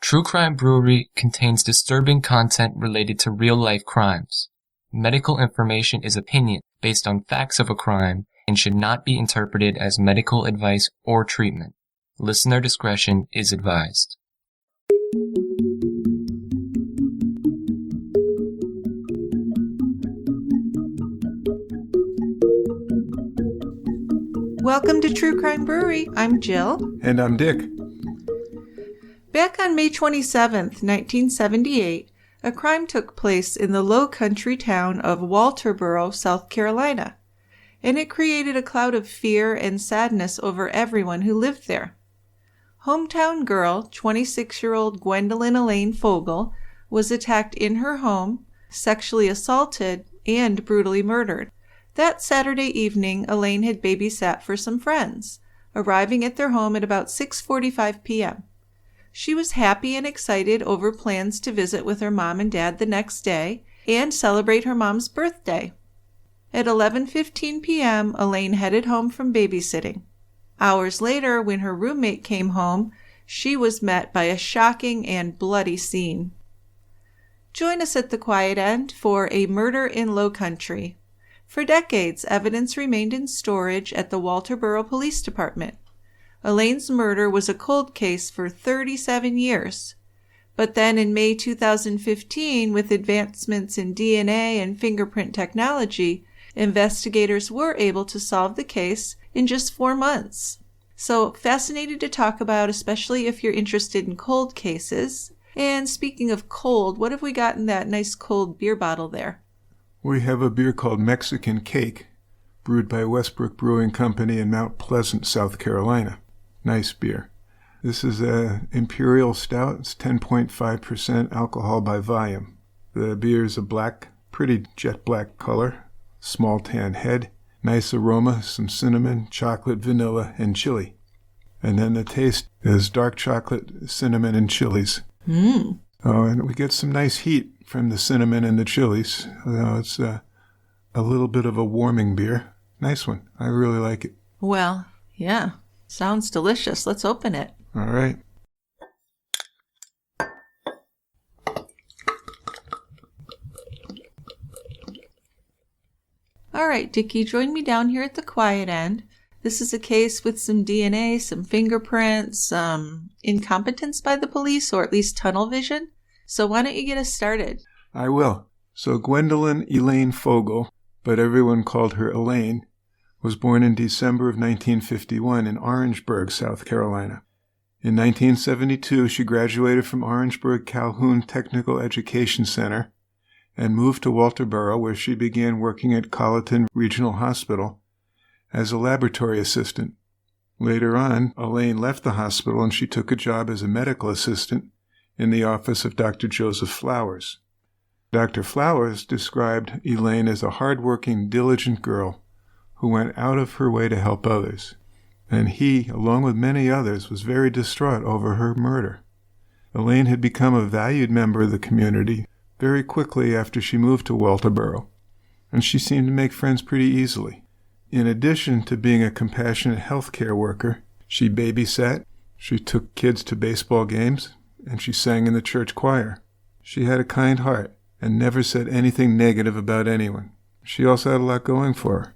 True Crime Brewery contains disturbing content related to real-life crimes. Medical information is opinion based on facts of a crime and should not be interpreted as medical advice or treatment. Listener discretion is advised. Welcome to True Crime Brewery. I'm Jill. And I'm Dick. Back on May 27th, 1978, a crime took place in the Lowcountry town of Walterboro, South Carolina, and it created a cloud of fear and sadness over everyone who lived there. Hometown girl, 26-year-old Gwendolyn Elaine Fogle, was attacked in her home, sexually assaulted, and brutally murdered. That Saturday evening, Elaine had babysat for some friends, arriving at their home at about 6:45 p.m. She was happy and excited over plans to visit with her mom and dad the next day and celebrate her mom's birthday. At 11:15 p.m., Elaine headed home from babysitting. Hours later, when her roommate came home, she was met by a shocking and bloody scene. Join us at the quiet end for A Murder in Lowcountry. For decades, evidence remained in storage at the Walterboro Police Department. Elaine's murder was a cold case for 37 years. But then in May 2015, with advancements in DNA and fingerprint technology, investigators were able to solve the case in just 4 months. So fascinated to talk about, especially if you're interested in cold cases. And speaking of cold, what have we got in that nice cold beer bottle there? We have a beer called Mexican Cake, brewed by Westbrook Brewing Company in Mount Pleasant, South Carolina. Nice beer. This is an Imperial Stout. It's 10.5% alcohol by volume. The beer is a black, pretty jet black color, small tan head, nice aroma, some cinnamon, chocolate, vanilla, and chili. And then the taste is dark chocolate, cinnamon, and chilies. Oh, and we get some nice heat from the cinnamon and the chilies. It's a little bit of a warming beer. Nice one. I really like it. Well, yeah. Sounds delicious. Let's open it. All right. All right, Dickie, join me down here at the quiet end. This is a case with some DNA, some fingerprints, some incompetence by the police, or at least tunnel vision. So why don't you get us started? I will. So Gwendolyn Elaine Fogle, but everyone called her Elaine, was born in December of 1951 in Orangeburg, South Carolina. In 1972, she graduated from Orangeburg Calhoun Technical Education Center and moved to Walterboro, where she began working at Colleton Regional Hospital as a laboratory assistant. Later on, Elaine left the hospital and she took a job as a medical assistant in the office of Dr. Joseph Flowers. Dr. Flowers described Elaine as a hard-working, diligent girl who went out of her way to help others. And he, along with many others, was very distraught over her murder. Elaine had become a valued member of the community very quickly after she moved to Walterboro, and she seemed to make friends pretty easily. In addition to being a compassionate healthcare worker, she babysat, she took kids to baseball games, and she sang in the church choir. She had a kind heart and never said anything negative about anyone. She also had a lot going for her.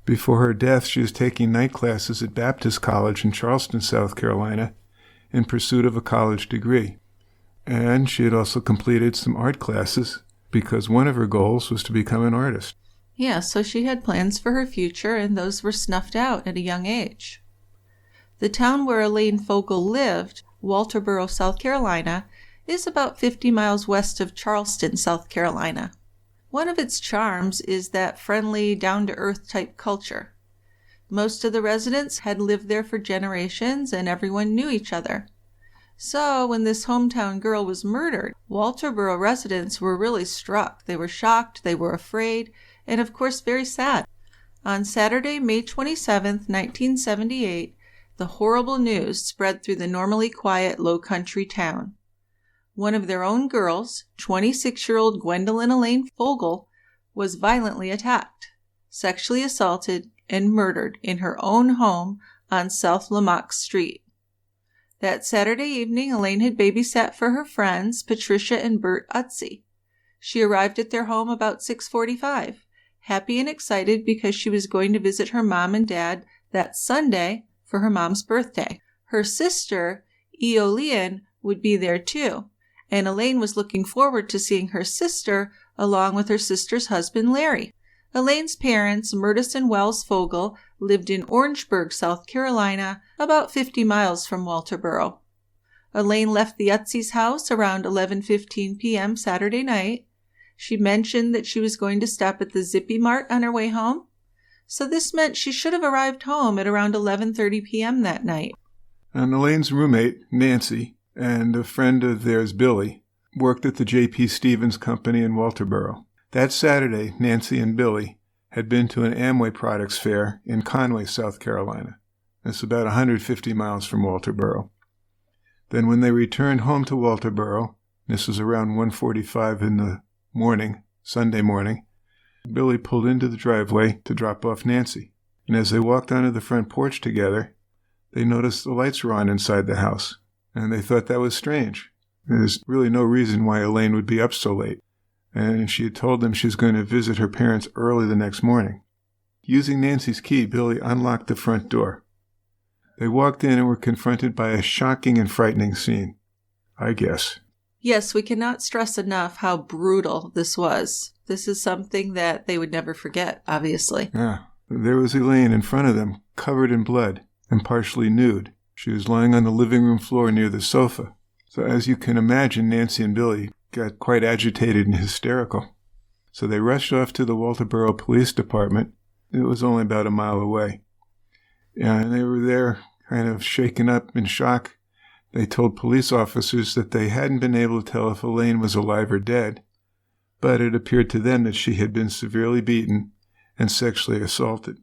Before her death, she was taking night classes at Baptist College in Charleston, South Carolina, in pursuit of a college degree. And she had also completed some art classes because one of her goals was to become an artist. Yeah, so she had plans for her future, and those were snuffed out at a young age. The town where Elaine Fogle lived, Walterboro, South Carolina, is about 50 miles west of Charleston, South Carolina. One of its charms is that friendly, down-to-earth type culture. Most of the residents had lived there for generations, and everyone knew each other. So when this hometown girl was murdered, Walterboro residents were really struck. They were shocked, they were afraid, and of course very sad. On Saturday, May 27th, 1978, the horrible news spread through the normally quiet Lowcountry town. One of their own girls, 26-year-old Gwendolyn Elaine Fogle, was violently attacked, sexually assaulted, and murdered in her own home on South Lamont Street. That Saturday evening, Elaine had babysat for her friends, Patricia and Bert Utzi. She arrived at their home about 6:45, happy and excited because she was going to visit her mom and dad that Sunday for her mom's birthday. Her sister, Eolean, would be there too, and Elaine was looking forward to seeing her sister along with her sister's husband, Larry. Elaine's parents, Murtis and Wells Fogle, lived in Orangeburg, South Carolina, about 50 miles from Walterboro. Elaine left the Utzis' house around 11:15 p.m. Saturday night. She mentioned that she was going to stop at the Zippy Mart on her way home, so this meant she should have arrived home at around 11:30 p.m. that night. And Elaine's roommate, Nancy, and a friend of theirs, Billy, worked at the J.P. Stevens Company in Walterboro. That Saturday, Nancy and Billy had been to an Amway Products fair in Conway, South Carolina. It's about 150 miles from Walterboro. Then when they returned home to Walterboro, this was around 1:45 in the morning, Sunday morning, Billy pulled into the driveway to drop off Nancy. And as they walked onto the front porch together, they noticed the lights were on inside the house, and they thought that was strange. There's really no reason why Elaine would be up so late, and she had told them she was going to visit her parents early the next morning. Using Nancy's key, Billy unlocked the front door. They walked in and were confronted by a shocking and frightening scene, I guess. Yes, we cannot stress enough how brutal this was. This is something that they would never forget, obviously. Yeah. There was Elaine in front of them, covered in blood and partially nude. She was lying on the living room floor near the sofa. So as you can imagine, Nancy and Billy got quite agitated and hysterical. So they rushed off to the Walterboro Police Department. It was only about a mile away. And they were there kind of shaken up in shock. They told police officers that they hadn't been able to tell if Elaine was alive or dead, but it appeared to them that she had been severely beaten and sexually assaulted.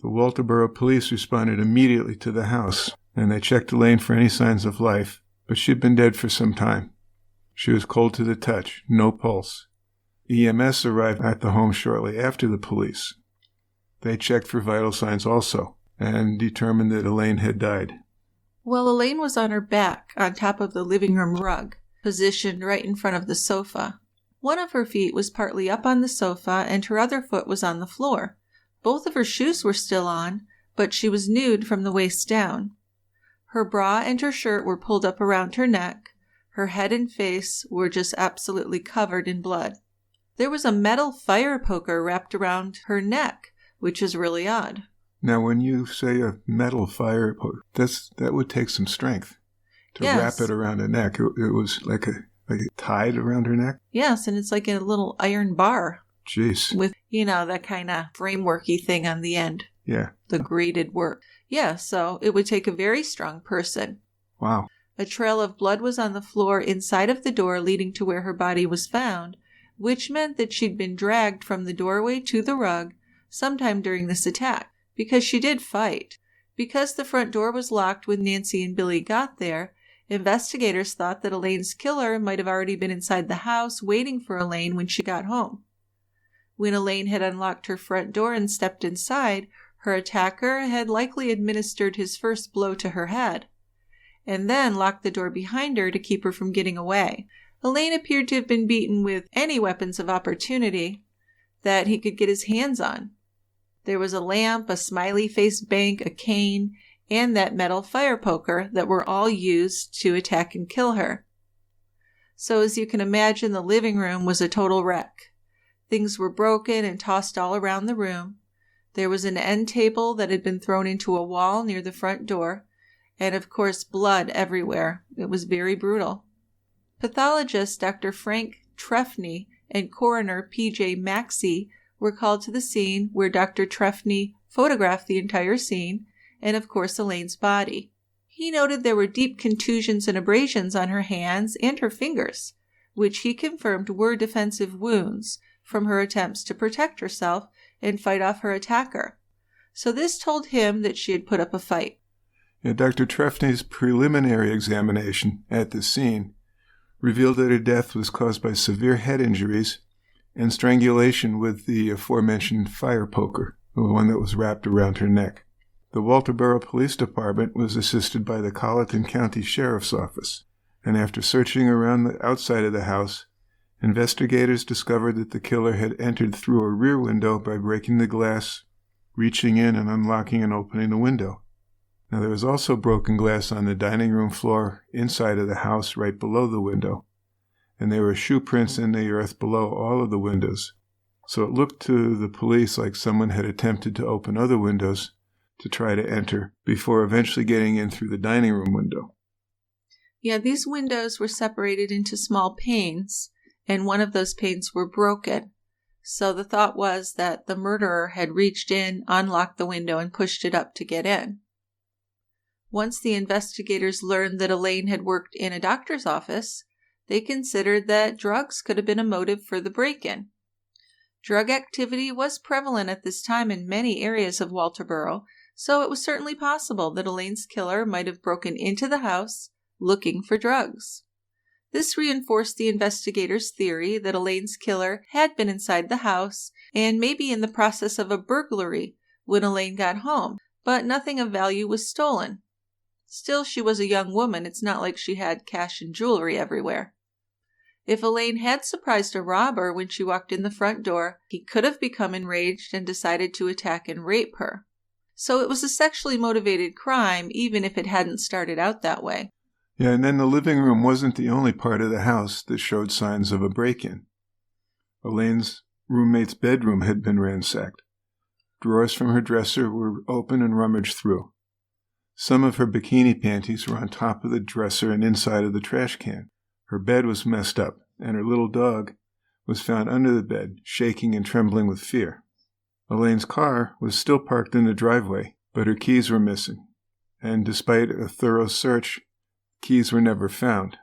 The Walterboro police responded immediately to the house, and they checked Elaine for any signs of life, but she'd been dead for some time. She was cold to the touch, no pulse. EMS arrived at the home shortly after the police. They checked for vital signs also, and determined that Elaine had died. Well, Elaine was on her back on top of the living room rug, positioned right in front of the sofa. One of her feet was partly up on the sofa, and her other foot was on the floor. Both of her shoes were still on, but she was nude from the waist down. Her bra and her shirt were pulled up around her neck. Her head and face were just absolutely covered in blood. There was a metal fire poker wrapped around her neck, which is really odd. Now, when you say a metal fire poker, that would take some strength to wrap it around the neck. It was like tied around her neck? Yes, and it's like a little iron bar. Jeez. With, that kind of frameworky thing on the end. Yeah. The grated work. Yeah, so it would take a very strong person. Wow. A trail of blood was on the floor inside of the door leading to where her body was found, which meant that she'd been dragged from the doorway to the rug sometime during this attack, because she did fight. Because the front door was locked when Nancy and Billy got there, investigators thought that Elaine's killer might have already been inside the house waiting for Elaine when she got home. When Elaine had unlocked her front door and stepped inside, her attacker had likely administered his first blow to her head, and then locked the door behind her to keep her from getting away. Elaine appeared to have been beaten with any weapons of opportunity that he could get his hands on. There was a lamp, a smiley-faced bank, a cane, and that metal fire poker that were all used to attack and kill her. So as you can imagine, the living room was a total wreck. Things were broken and tossed all around the room. There was an end table that had been thrown into a wall near the front door, and of course blood everywhere. It was very brutal. Pathologist Dr. Frank Trefny and coroner P.J. Maxey were called to the scene, where Dr. Trefny photographed the entire scene and of course Elaine's body. He noted there were deep contusions and abrasions on her hands and her fingers, which he confirmed were defensive wounds from her attempts to protect herself and fight off her attacker. So this told him that she had put up a fight. Yeah, Dr. Trefny's preliminary examination at the scene revealed that her death was caused by severe head injuries and strangulation with the aforementioned fire poker, the one that was wrapped around her neck. The Walterboro Police Department was assisted by the Colleton County Sheriff's Office, and after searching around the outside of the house, investigators discovered that the killer had entered through a rear window by breaking the glass, reaching in and unlocking and opening the window. Now, there was also broken glass on the dining room floor inside of the house right below the window, and there were shoe prints in the earth below all of the windows. So it looked to the police like someone had attempted to open other windows to try to enter before eventually getting in through the dining room window. Yeah, these windows were separated into small panes, and one of those panes were broken. So the thought was that the murderer had reached in, unlocked the window, and pushed it up to get in. Once the investigators learned that Elaine had worked in a doctor's office, they considered that drugs could have been a motive for the break-in. Drug activity was prevalent at this time in many areas of Walterboro, so it was certainly possible that Elaine's killer might have broken into the house looking for drugs. This reinforced the investigators' theory that Elaine's killer had been inside the house and maybe in the process of a burglary when Elaine got home, but nothing of value was stolen. Still, she was a young woman. It's not like she had cash and jewelry everywhere. If Elaine had surprised a robber when she walked in the front door, he could have become enraged and decided to attack and rape her. So it was a sexually motivated crime, even if it hadn't started out that way. Yeah, and then the living room wasn't the only part of the house that showed signs of a break-in. Elaine's roommate's bedroom had been ransacked. Drawers from her dresser were open and rummaged through. Some of her bikini panties were on top of the dresser and inside of the trash can. Her bed was messed up, and her little dog was found under the bed, shaking and trembling with fear. Elaine's car was still parked in the driveway, but her keys were missing, and despite a thorough search, keys were never found.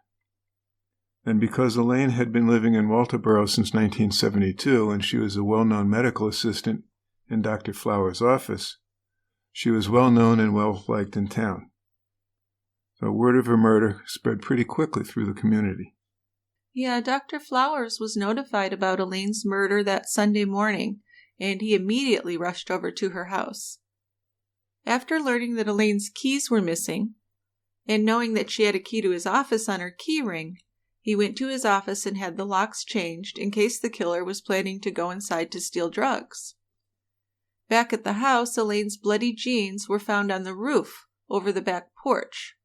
And because Elaine had been living in Walterboro since 1972, and she was a well-known medical assistant in Dr. Flower's office, she was well-known and well-liked in town. So word of her murder spread pretty quickly through the community. Yeah, Dr. Flowers was notified about Elaine's murder that Sunday morning, and he immediately rushed over to her house. After learning that Elaine's keys were missing, and knowing that she had a key to his office on her key ring, he went to his office and had the locks changed in case the killer was planning to go inside to steal drugs. Back at the house, Elaine's bloody jeans were found on the roof over the back porch.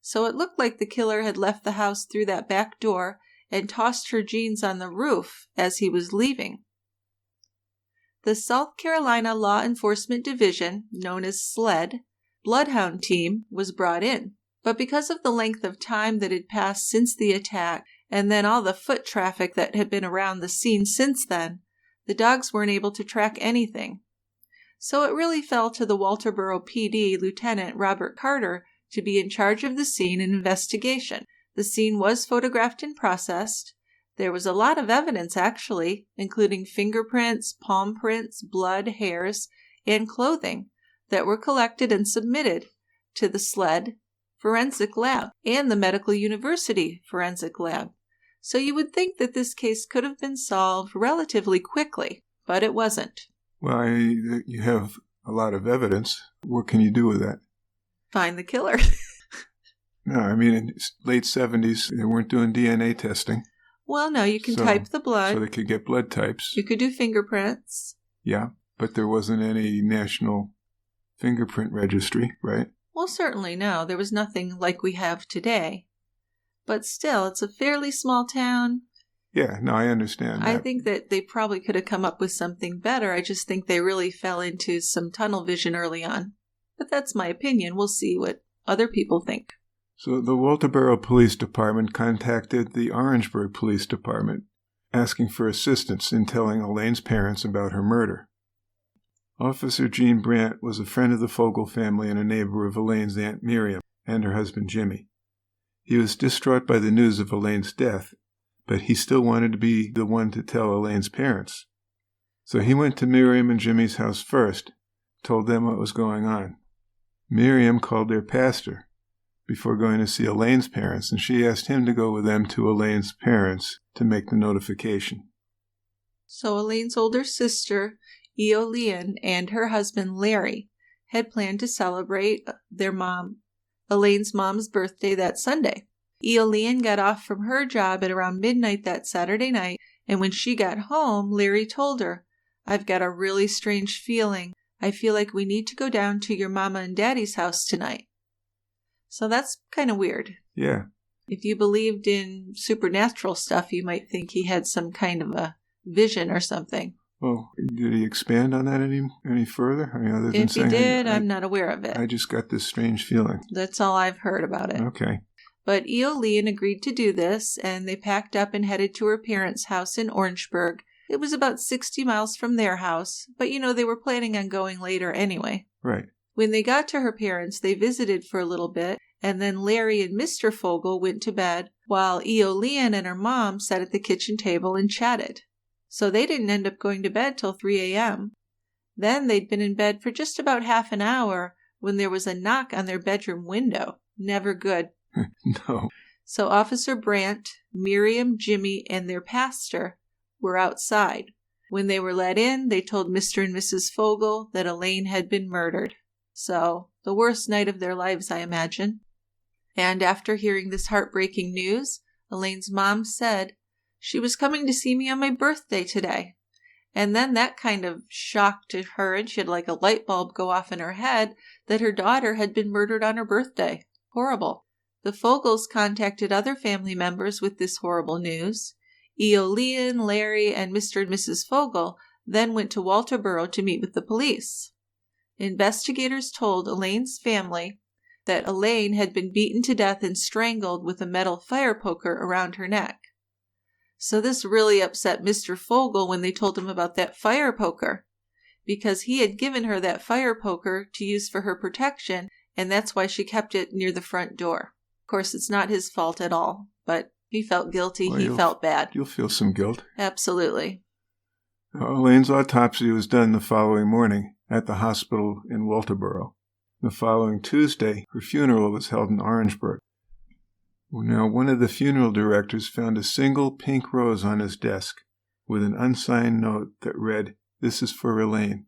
So it looked like the killer had left the house through that back door and tossed her jeans on the roof as he was leaving. The South Carolina Law Enforcement Division, known as SLED, Bloodhound Team, was brought in. But because of the length of time that had passed since the attack, and then all the foot traffic that had been around the scene since then, the dogs weren't able to track anything. So it really fell to the Walterboro PD Lieutenant Robert Carter to be in charge of the scene and investigation. The scene was photographed and processed. There was a lot of evidence, actually, including fingerprints, palm prints, blood, hairs, and clothing that were collected and submitted to the SLED Forensic Lab and the Medical University Forensic Lab. So you would think that this case could have been solved relatively quickly, but it wasn't. Well, you have a lot of evidence. What can you do with that? Find the killer. No, I mean, in the late 70s, they weren't doing DNA testing. Well, no, you can type the blood. So they could get blood types. You could do fingerprints. Yeah, but there wasn't any national fingerprint registry, right? Well, certainly no. There was nothing like we have today. But still, it's a fairly small town. Yeah, no, I understand that. I think that they probably could have come up with something better. I just think they really fell into some tunnel vision early on. But that's my opinion. We'll see what other people think. So the Walterboro Police Department contacted the Orangeburg Police Department, asking for assistance in telling Elaine's parents about her murder. Officer Gene Brandt was a friend of the Fogle family and a neighbor of Elaine's Aunt Miriam and her husband Jimmy. He was distraught by the news of Elaine's death, but he still wanted to be the one to tell Elaine's parents. So he went to Miriam and Jimmy's house first, told them what was going on. Miriam called their pastor before going to see Elaine's parents, and she asked him to go with them to Elaine's parents to make the notification. So Elaine's older sister, Eolean, and her husband Larry had planned to celebrate Elaine's mom's birthday that Sunday. Elaine got off from her job at around midnight that Saturday night, and when she got home, Larry told her, "I've got a really strange feeling. I feel like we need to go down to your mama and daddy's house tonight." So that's kind of weird. Yeah. If you believed in supernatural stuff, you might think he had some kind of a vision or something. Well, did he expand on that any further? I mean, other than If he saying, did, I'm not aware of it. I just got this strange feeling. That's all I've heard about it. Okay. But Elaine agreed to do this, and they packed up and headed to her parents' house in Orangeburg. It was about 60 miles from their house, but they were planning on going later anyway. Right. When they got to her parents, they visited for a little bit, and then Larry and Mr. Fogle went to bed, while Elaine and her mom sat at the kitchen table and chatted. So they didn't end up going to bed till 3 a.m. Then they'd been in bed for just about half an hour when there was a knock on their bedroom window. Never good. No. So Officer Brandt, Miriam, Jimmy, and their pastor were outside. When they were let in, they told Mr. and Mrs. Fogle that Elaine had been murdered. So, the worst night of their lives, I imagine. And after hearing this heartbreaking news, Elaine's mom said she was coming to see me on my birthday today. And then that kind of shocked her, and she had like a light bulb go off in her head that her daughter had been murdered on her birthday. Horrible. The Fogles contacted other family members with this horrible news. Elaine, Larry, and Mr. and Mrs. Fogle then went to Walterboro to meet with the police. Investigators told Elaine's family that Elaine had been beaten to death and strangled with a metal fire poker around her neck. So this really upset Mr. Fogle when they told him about that fire poker, because he had given her that fire poker to use for her protection, and that's why she kept it near the front door. Of course, it's not his fault at all, but he felt guilty. Well, he felt bad. You'll feel some guilt. Absolutely. Elaine's autopsy was done the following morning at the hospital in Walterboro. The following Tuesday, her funeral was held in Orangeburg. Now, one of the funeral directors found a single pink rose on his desk with an unsigned note that read, "This is for Elaine."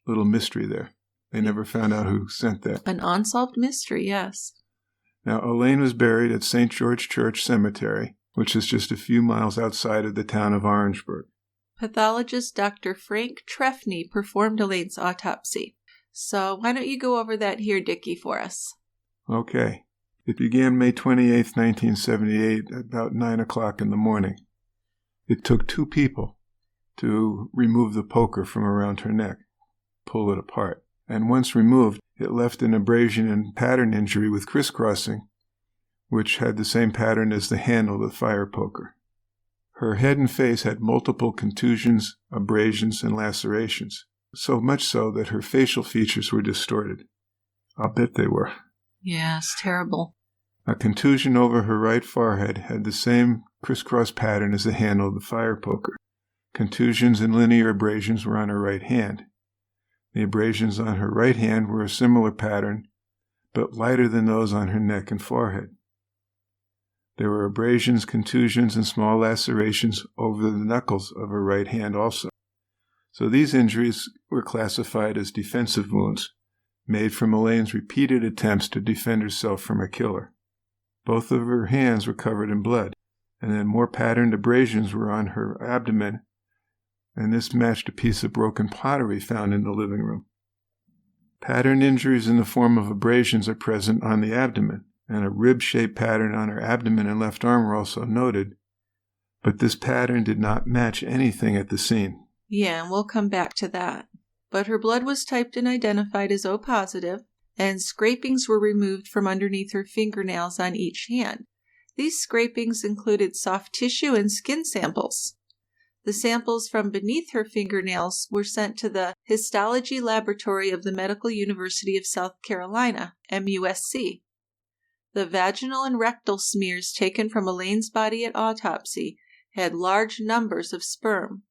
Little mystery there. They never found out who sent that. An unsolved mystery, yes. Now, Elaine was buried at St. George Church Cemetery, which is just a few miles outside of the town of Orangeburg. Pathologist Dr. Frank Trefny performed Elaine's autopsy. So why don't you go over that here, Dickie, for us? Okay. It began May 28, 1978, at about 9 o'clock in the morning. It took 2 people to remove the poker from around her neck, pull it apart. And once removed, it left an abrasion and pattern injury with crisscrossing, which had the same pattern as the handle of the fire poker. Her head and face had multiple contusions, abrasions, and lacerations, so much so that her facial features were distorted. I'll bet they were. Yes, terrible. A contusion over her right forehead had the same crisscross pattern as the handle of the fire poker. Contusions and linear abrasions were on her right hand. The abrasions on her right hand were a similar pattern, but lighter than those on her neck and forehead. There were abrasions, contusions, and small lacerations over the knuckles of her right hand also. So these injuries were classified as defensive wounds, made from Elaine's repeated attempts to defend herself from her killer. Both of her hands were covered in blood, and then more patterned abrasions were on her abdomen, and this matched a piece of broken pottery found in the living room. Pattern injuries in the form of abrasions are present on the abdomen, and a rib-shaped pattern on her abdomen and left arm were also noted, but this pattern did not match anything at the scene. Yeah, and we'll come back to that. But her blood was typed and identified as O positive, and scrapings were removed from underneath her fingernails on each hand. These scrapings included soft tissue and skin samples. The samples from beneath her fingernails were sent to the Histology Laboratory of the Medical University of South Carolina, MUSC. The vaginal and rectal smears taken from Elaine's body at autopsy had large numbers of sperm,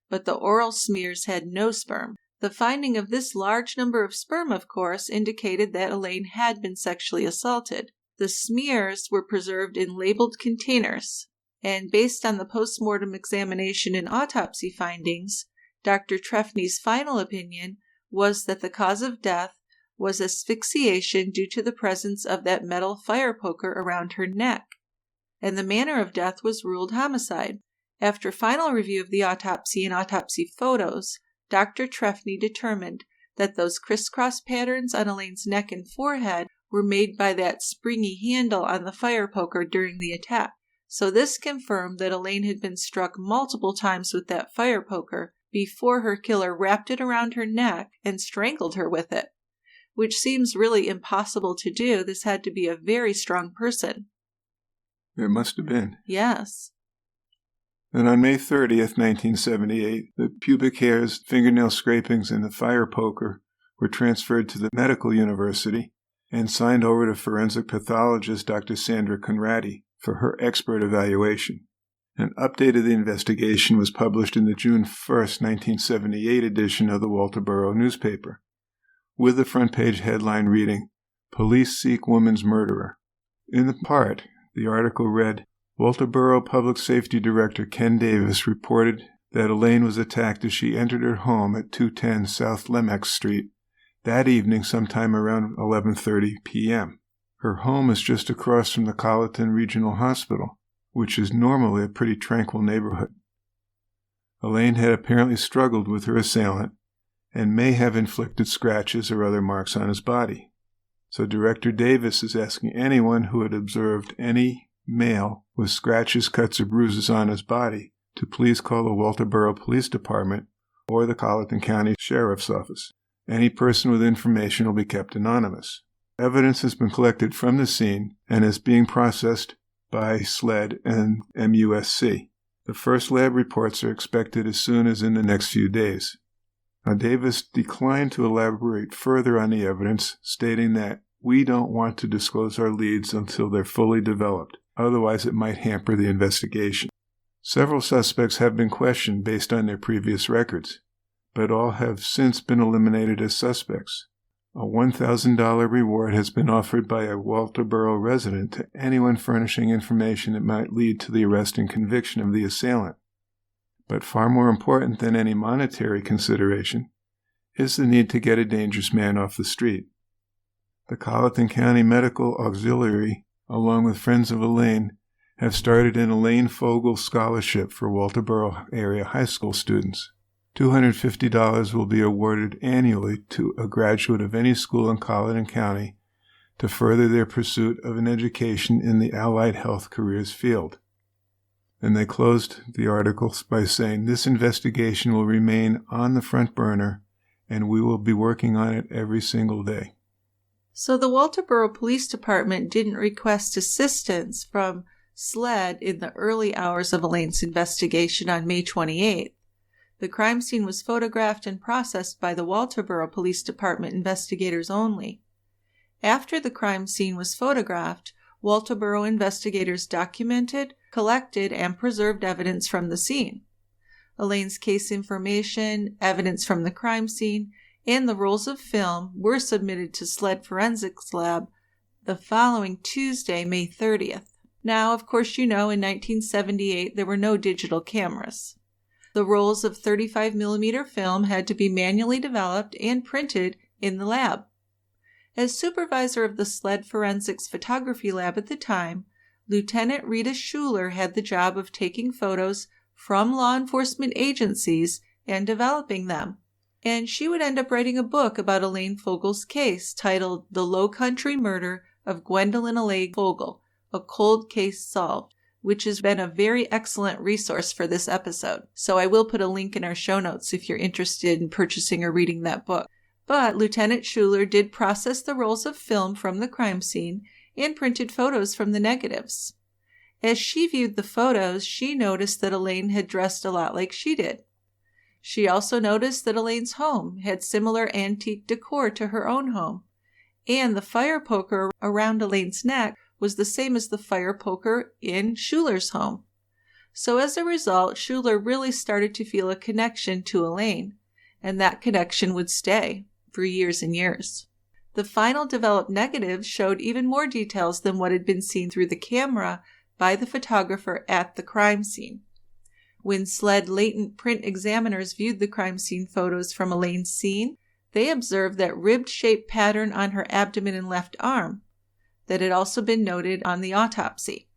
but the oral smears had no sperm. The finding of this large number of sperm, of course, indicated that Elaine had been sexually assaulted. The smears were preserved in labeled containers, and based on the post-mortem examination and autopsy findings, Dr. Trefny's final opinion was that the cause of death was asphyxiation due to the presence of that metal fire poker around her neck, and the manner of death was ruled homicide. After final review of the autopsy and autopsy photos, Dr. Trefny determined that those crisscross patterns on Elaine's neck and forehead were made by that springy handle on the fire poker during the attack. So this confirmed that Elaine had been struck multiple times with that fire poker before her killer wrapped it around her neck and strangled her with it, which seems really impossible to do. This had to be a very strong person. It must have been. Yes. And on May 30th, 1978, the pubic hairs, fingernail scrapings, and the fire poker were transferred to the medical university and signed over to forensic pathologist Dr. Sandra Conradi for her expert evaluation. An update of the investigation was published in the June 1st, 1978 edition of the Walterboro newspaper, with the front page headline reading, "Police Seek Woman's Murderer." In the part, the article read, Walterboro Public Safety Director Ken Davis reported that Elaine was attacked as she entered her home at 210 South Lemex Street that evening sometime around 11:30 p.m. Her home is just across from the Colleton Regional Hospital, which is normally a pretty tranquil neighborhood. Elaine had apparently struggled with her assailant and may have inflicted scratches or other marks on his body. So Director Davis is asking anyone who had observed any male with scratches, cuts, or bruises on his body to please call the Walterboro Police Department or the Colleton County Sheriff's Office. Any person with information will be kept anonymous. Evidence has been collected from the scene and is being processed by SLED and MUSC. The first lab reports are expected as soon as in the next few days. Now, Davis declined to elaborate further on the evidence, stating that we don't want to disclose our leads until they're fully developed. Otherwise, it might hamper the investigation. Several suspects have been questioned based on their previous records, but all have since been eliminated as suspects. A $1,000 reward has been offered by a Walterboro resident to anyone furnishing information that might lead to the arrest and conviction of the assailant. But far more important than any monetary consideration is the need to get a dangerous man off the street. The Colleton County Medical Auxiliary, along with Friends of Elaine, have started an Elaine Fogle Scholarship for Walterboro area high school students. $250 will be awarded annually to a graduate of any school in Colleton County to further their pursuit of an education in the allied health careers field. And they closed the article by saying, this investigation will remain on the front burner and we will be working on it every single day. So the Walterboro Police Department didn't request assistance from SLED in the early hours of Elaine's investigation on May 28th. The crime scene was photographed and processed by the Walterboro Police Department investigators only. After the crime scene was photographed, Walterboro investigators documented, collected, and preserved evidence from the scene. Elaine's case information, evidence from the crime scene, and the rolls of film were submitted to SLED Forensics Lab the following Tuesday, May 30th. Now, of course, you know, in 1978 there were no digital cameras. The rolls of 35mm film had to be manually developed and printed in the lab. As supervisor of the SLED Forensics Photography Lab at the time, Lieutenant Rita Schuler had the job of taking photos from law enforcement agencies and developing them. And she would end up writing a book about Elaine Fogle's case titled The Lowcountry Murder of Gwendolyn Elaine Fogle, a Cold Case Solved, which has been a very excellent resource for this episode. So I will put a link in our show notes if you're interested in purchasing or reading that book. But Lieutenant Schuler did process the rolls of film from the crime scene and printed photos from the negatives. As she viewed the photos, she noticed that Elaine had dressed a lot like she did. She also noticed that Elaine's home had similar antique decor to her own home, and the fire poker around Elaine's neck was the same as the fire poker in Schuler's home. So as a result, Schuler really started to feel a connection to Elaine, and that connection would stay for years and years. The final developed negatives showed even more details than what had been seen through the camera by the photographer at the crime scene. When SLED latent print examiners viewed the crime scene photos from Elaine's scene, They observed that ribbed-shaped pattern on her abdomen and left arm that had also been noted on the autopsy.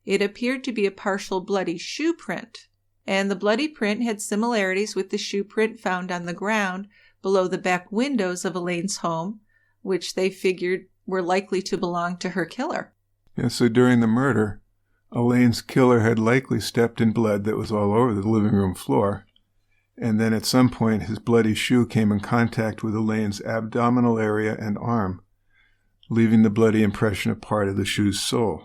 It appeared to be a partial bloody shoe print, and the bloody print had similarities with the shoe print found on the ground below the back windows of Elaine's home, which they figured were likely to belong to her killer. Yeah, so during the murder, Elaine's killer had likely stepped in blood that was all over the living room floor, and then at some point his bloody shoe came in contact with Elaine's abdominal area and arm, leaving the bloody impression of part of the shoe's sole.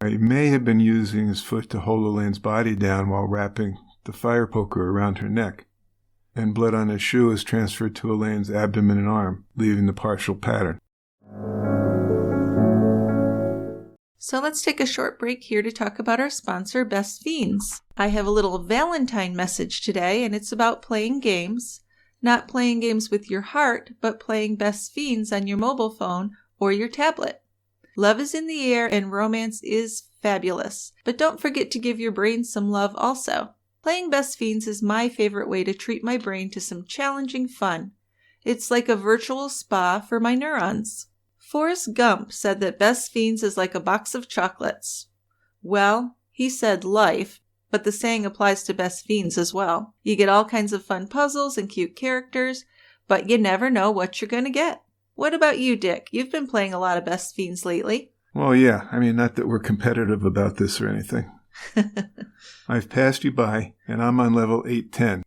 He may have been using his foot to hold Elaine's body down while wrapping the fire poker around her neck, and blood on his shoe was transferred to Elaine's abdomen and arm, leaving the partial pattern. So let's take a short break here to talk about our sponsor, Best Fiends. I have a little Valentine message today, and it's about playing games. Not playing games with your heart, but playing Best Fiends on your mobile phone or your tablet. Love is in the air and romance is fabulous, but don't forget to give your brain some love also. Playing Best Fiends is my favorite way to treat my brain to some challenging fun. It's like a virtual spa for my neurons. Forrest Gump said that Best Fiends is like a box of chocolates. Well, he said life, but the saying applies to Best Fiends as well. You get all kinds of fun puzzles and cute characters, but you never know what you're going to get. What about you, Dick? You've been playing a lot of Best Fiends lately. Well, yeah. Not that we're competitive about this or anything. I've passed you by, and I'm on level 810.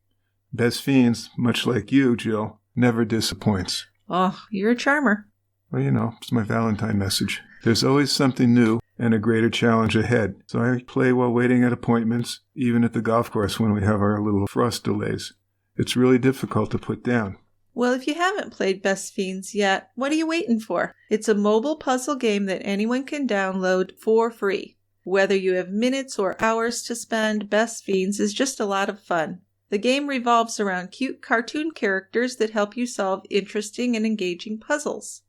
Best Fiends, much like you, Jill, never disappoints. Oh, you're a charmer. Well, it's my Valentine message. There's always something new and a greater challenge ahead. So I play while waiting at appointments, even at the golf course when we have our little frost delays. It's really difficult to put down. Well, if you haven't played Best Fiends yet, what are you waiting for? It's a mobile puzzle game that anyone can download for free. Whether you have minutes or hours to spend, Best Fiends is just a lot of fun. The game revolves around cute cartoon characters that help you solve interesting and engaging puzzles.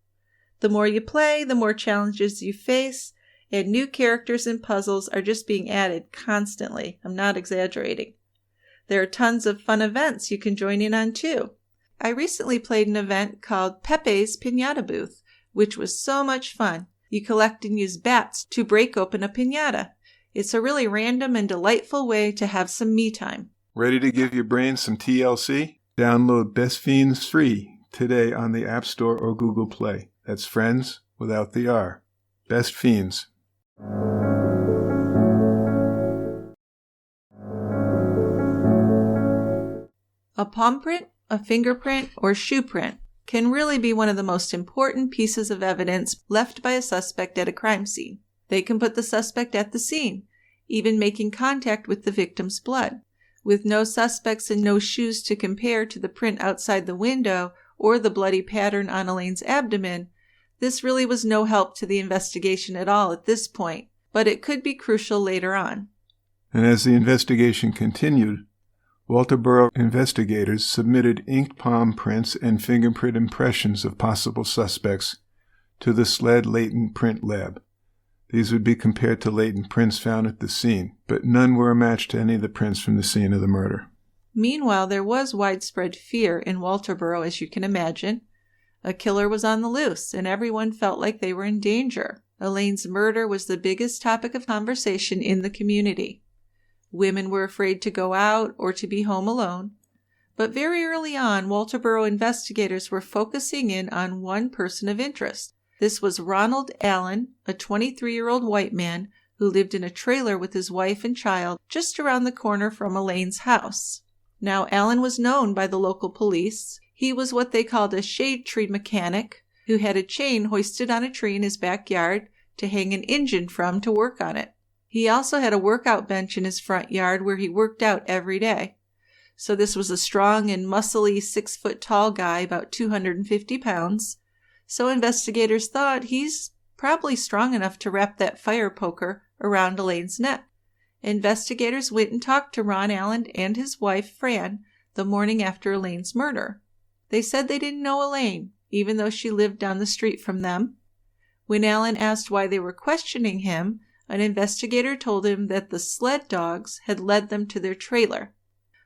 The more you play, the more challenges you face, and new characters and puzzles are just being added constantly. I'm not exaggerating. There are tons of fun events you can join in on too. I recently played an event called Pepe's Piñata Booth, which was so much fun. You collect and use bats to break open a piñata. It's a really random and delightful way to have some me time. Ready to give your brain some TLC? Download Best Fiends free today on the App Store or Google Play. That's friends without the R. Best Fiends. A palm print, a fingerprint, or shoe print can really be one of the most important pieces of evidence left by a suspect at a crime scene. They can put the suspect at the scene, even making contact with the victim's blood. With no suspects and no shoes to compare to the print outside the window or the bloody pattern on Elaine's abdomen, this really was no help to the investigation at all at this point, but it could be crucial later on. And as the investigation continued, Walterboro investigators submitted inked palm prints and fingerprint impressions of possible suspects to the SLED latent print lab. These would be compared to latent prints found at the scene, but none were a match to any of the prints from the scene of the murder. Meanwhile, there was widespread fear in Walterboro, as you can imagine. A killer was on the loose, and everyone felt like they were in danger. Elaine's murder was the biggest topic of conversation in the community. Women were afraid to go out or to be home alone. But very early on, Walterboro investigators were focusing in on one person of interest. This was Ronald Allen, a 23-year-old white man who lived in a trailer with his wife and child just around the corner from Elaine's house. Now, Allen was known by the local police. He was what they called a shade tree mechanic who had a chain hoisted on a tree in his backyard to hang an engine from to work on it. He also had a workout bench in his front yard where he worked out every day. So this was a strong and muscly 6-foot-tall guy, about 250 pounds. So investigators thought he's probably strong enough to wrap that fire poker around Elaine's neck. Investigators went and talked to Ron Allen and his wife, Fran, the morning after Elaine's murder. They said they didn't know Elaine, even though she lived down the street from them. When Allen asked why they were questioning him, an investigator told him that the SLED dogs had led them to their trailer,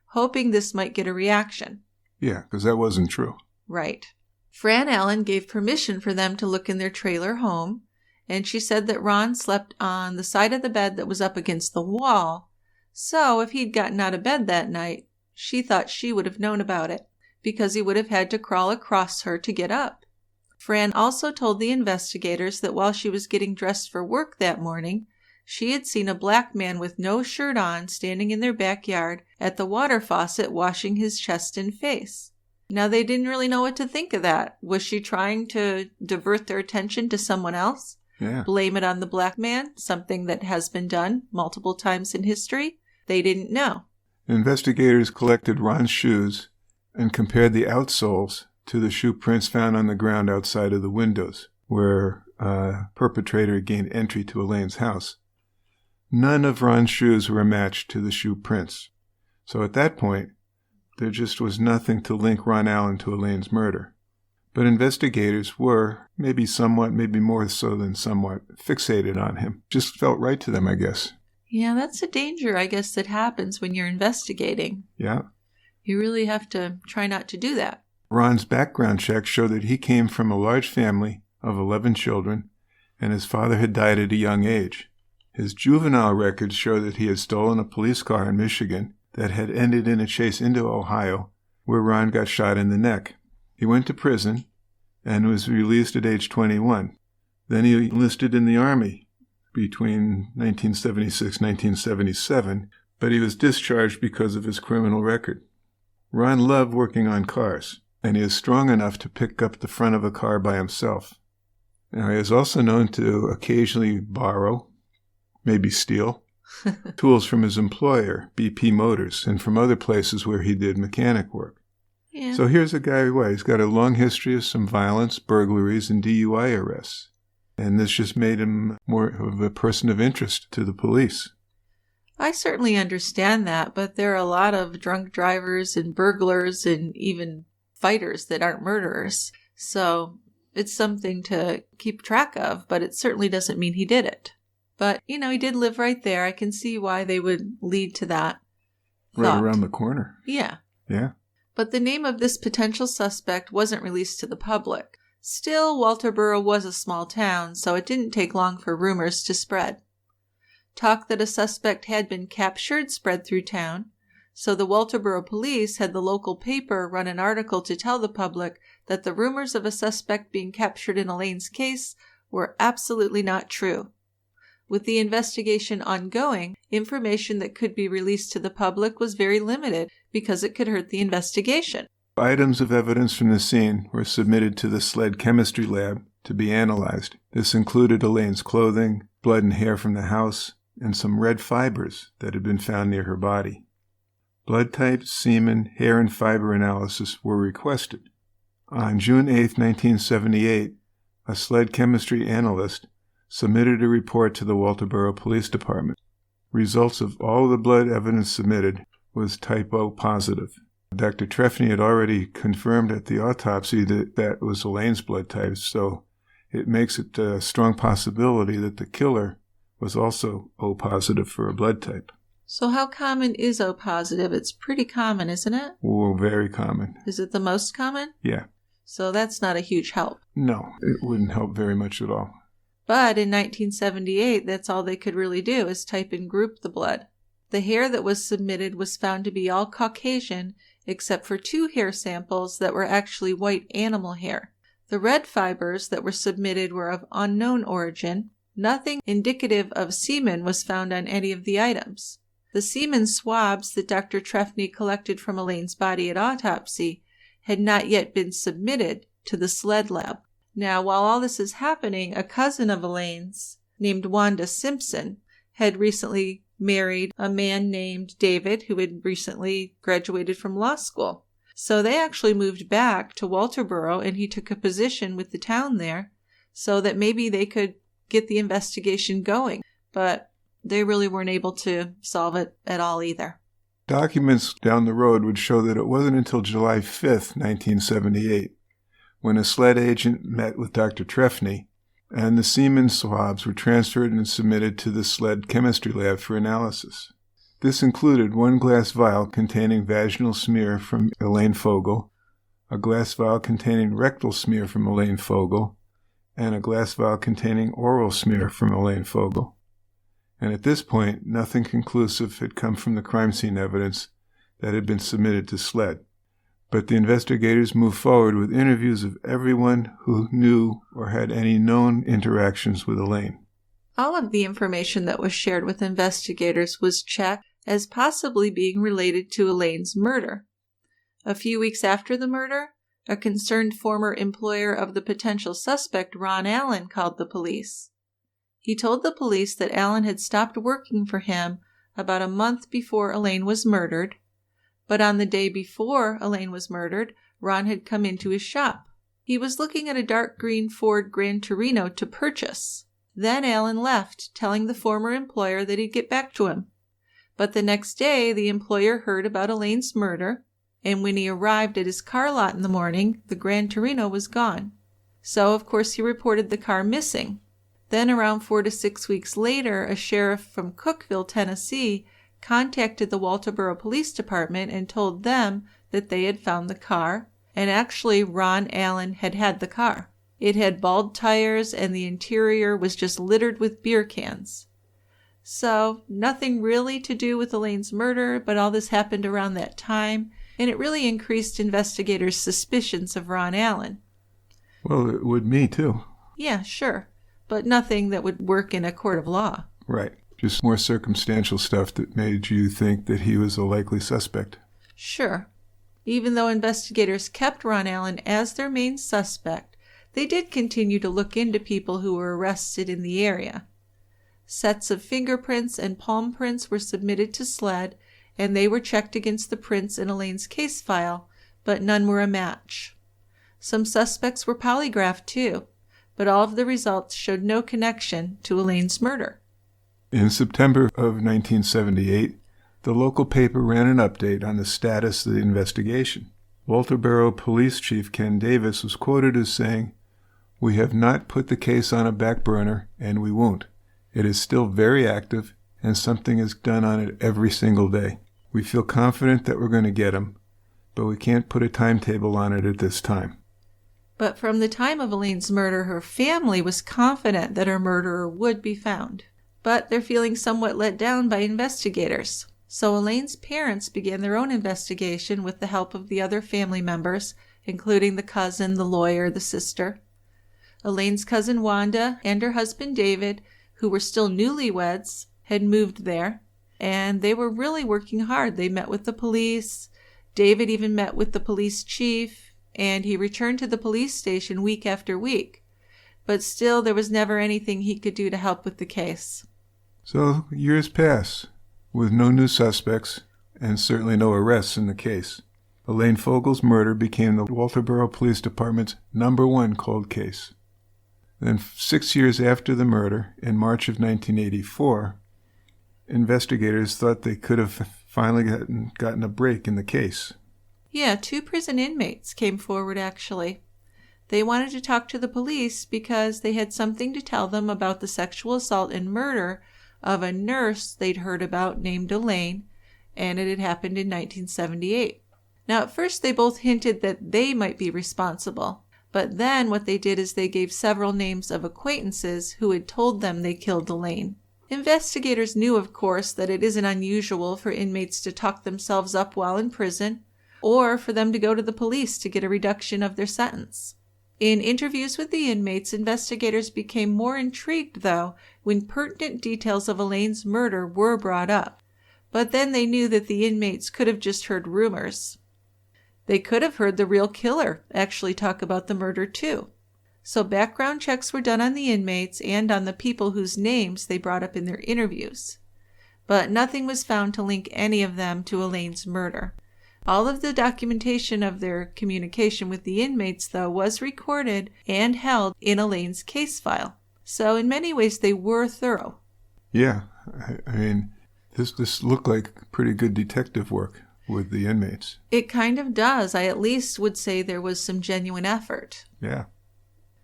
hoping this might get a reaction. Yeah, because that wasn't true. Right. Fran Allen gave permission for them to look in their trailer home, and she said that Ron slept on the side of the bed that was up against the wall. So if he'd gotten out of bed that night, she thought she would have known about it, because he would have had to crawl across her to get up. Fran also told the investigators that while she was getting dressed for work that morning, she had seen a black man with no shirt on standing in their backyard at the water faucet washing his chest and face. Now, they didn't really know what to think of that. Was she trying to divert their attention to someone else? Yeah. Blame it on the black man, something that has been done multiple times in history? They didn't know. Investigators collected Ron's shoes and compared the outsoles to the shoe prints found on the ground outside of the windows where a perpetrator gained entry to Elaine's house. None of Ron's shoes were matched to the shoe prints. So at that point, there just was nothing to link Ron Allen to Elaine's murder. But investigators were, maybe somewhat, maybe more so than somewhat, fixated on him. Just felt right to them, I guess. Yeah, that's a danger, I guess, that happens when you're investigating. Yeah. You really have to try not to do that. Ron's background check showed that he came from a large family of 11 children, and his father had died at a young age. His juvenile records show that he had stolen a police car in Michigan that had ended in a chase into Ohio, where Ron got shot in the neck. He went to prison and was released at age 21. Then he enlisted in the Army between 1976 and 1977, but he was discharged because of his criminal record. Ron loved working on cars, and he is strong enough to pick up the front of a car by himself. Now, he is also known to occasionally borrow, maybe steal, tools from his employer, BP Motors, and from other places where he did mechanic work. Yeah. So here's a guy who he's got a long history of some violence, burglaries, and DUI arrests. And this just made him more of a person of interest to the police. I certainly understand that, but there are a lot of drunk drivers and burglars and even fighters that aren't murderers. So it's something to keep track of, but it certainly doesn't mean he did it. But, he did live right there. I can see why they would lead to that Right thought. around the corner. Yeah. Yeah. But the name of this potential suspect wasn't released to the public. Still, Walterboro was a small town, so it didn't take long for rumors to spread. Talk that a suspect had been captured spread through town, so the Walterboro police had the local paper run an article to tell the public that the rumors of a suspect being captured in Elaine's case were absolutely not true. With the investigation ongoing, information that could be released to the public was very limited because it could hurt the investigation. Items of evidence from the scene were submitted to the SLED chemistry lab to be analyzed. This included Elaine's clothing, blood and hair from the house, and some red fibers that had been found near her body. Blood type, semen, hair, and fiber analysis were requested. On June 8, 1978, a SLED chemistry analyst submitted a report to the Walterboro Police Department. Results of all the blood evidence submitted was type O positive. Dr. Trefny had already confirmed at the autopsy that that was Elaine's blood type, so it makes it a strong possibility that the killer was also O positive for a blood type. So how common is O positive? It's pretty common, isn't it? Oh, very common. Is it the most common? Yeah. So that's not a huge help. No, it wouldn't help very much at all. But in 1978, that's all they could really do is type and group the blood. The hair that was submitted was found to be all Caucasian, except for 2 hair samples that were actually white animal hair. The red fibers that were submitted were of unknown origin. Nothing indicative of semen was found on any of the items. The semen swabs that Dr. Trefny collected from Elaine's body at autopsy had not yet been submitted to the SLED lab. Now, while all this is happening, a cousin of Elaine's, named Wanda Simpson, had recently married a man named David, who had recently graduated from law school. So they actually moved back to Walterboro, and he took a position with the town there so that maybe they could get the investigation going. But they really weren't able to solve it at all either. Documents down the road would show that it wasn't until July 5th, 1978, when a SLED agent met with Dr. Trefny, and the semen swabs were transferred and submitted to the SLED chemistry lab for analysis. This included 1 glass vial containing vaginal smear from Elaine Fogle, a glass vial containing rectal smear from Elaine Fogle, and a glass vial containing oral smear from Elaine Fogle. And at this point, nothing conclusive had come from the crime scene evidence that had been submitted to SLED. But the investigators moved forward with interviews of everyone who knew or had any known interactions with Elaine. All of the information that was shared with investigators was checked as possibly being related to Elaine's murder. A few weeks after the murder, a concerned former employer of the potential suspect, Ron Allen, called the police. He told the police that Allen had stopped working for him about a month before Elaine was murdered, but on the day before Elaine was murdered, Ron had come into his shop. He was looking at a dark green Ford Gran Torino to purchase. Then Allen left, telling the former employer that he'd get back to him. But the next day, the employer heard about Elaine's murder, and when he arrived at his car lot in the morning, the Gran Torino was gone. So, of course, he reported the car missing. Then, around 4 to 6 weeks later, a sheriff from Cookeville, Tennessee, contacted the Walterboro Police Department and told them that they had found the car, and actually Ron Allen had had the car. It had bald tires and the interior was just littered with beer cans. So, nothing really to do with Elaine's murder, but all this happened around that time, and it really increased investigators' suspicions of Ron Allen. Well, it would me too. Yeah, sure, but nothing that would work in a court of law. Right. Just more circumstantial stuff that made you think that he was a likely suspect. Sure. Even though investigators kept Ron Allen as their main suspect, they did continue to look into people who were arrested in the area. Sets of fingerprints and palm prints were submitted to SLED, and they were checked against the prints in Elaine's case file, but none were a match. Some suspects were polygraphed too, but all of the results showed no connection to Elaine's murder. In September of 1978, the local paper ran an update on the status of the investigation. Walterboro Police Chief Ken Davis was quoted as saying, "We have not put the case on a back burner, and we won't. It is still very active, and something is done on it every single day. We feel confident that we're going to get him, but we can't put a timetable on it at this time." But from the time of Elaine's murder, her family was confident that her murderer would be found. But they're feeling somewhat let down by investigators. So Elaine's parents began their own investigation with the help of the other family members, including the cousin, the lawyer, the sister. Elaine's cousin Wanda and her husband David, who were still newlyweds, had moved there, and they were really working hard. They met with the police. David even met with the police chief, and he returned to the police station week after week. But still, there was never anything he could do to help with the case. So years pass, with no new suspects, and certainly no arrests in the case. Elaine Fogle's murder became the Walterboro Police Department's #1 cold case. Then 6 years after the murder, in March of 1984, investigators thought they could have finally gotten a break in the case. Yeah, 2 prison inmates came forward, actually. They wanted to talk to the police because they had something to tell them about the sexual assault and murder of a nurse they'd heard about named Elaine, and it had happened in 1978. Now, at first, they both hinted that they might be responsible, but then what they did is they gave several names of acquaintances who had told them they killed Elaine. Investigators knew, of course, that it isn't unusual for inmates to talk themselves up while in prison, or for them to go to the police to get a reduction of their sentence. In interviews with the inmates, investigators became more intrigued, though, when pertinent details of Elaine's murder were brought up. But then they knew that the inmates could have just heard rumors. They could have heard the real killer actually talk about the murder, too. So background checks were done on the inmates and on the people whose names they brought up in their interviews. But nothing was found to link any of them to Elaine's murder. All of the documentation of their communication with the inmates, though, was recorded and held in Elaine's case file. So in many ways, they were thorough. Yeah, I mean, this looked like pretty good detective work with the inmates. It kind of does. I at least would say there was some genuine effort. Yeah.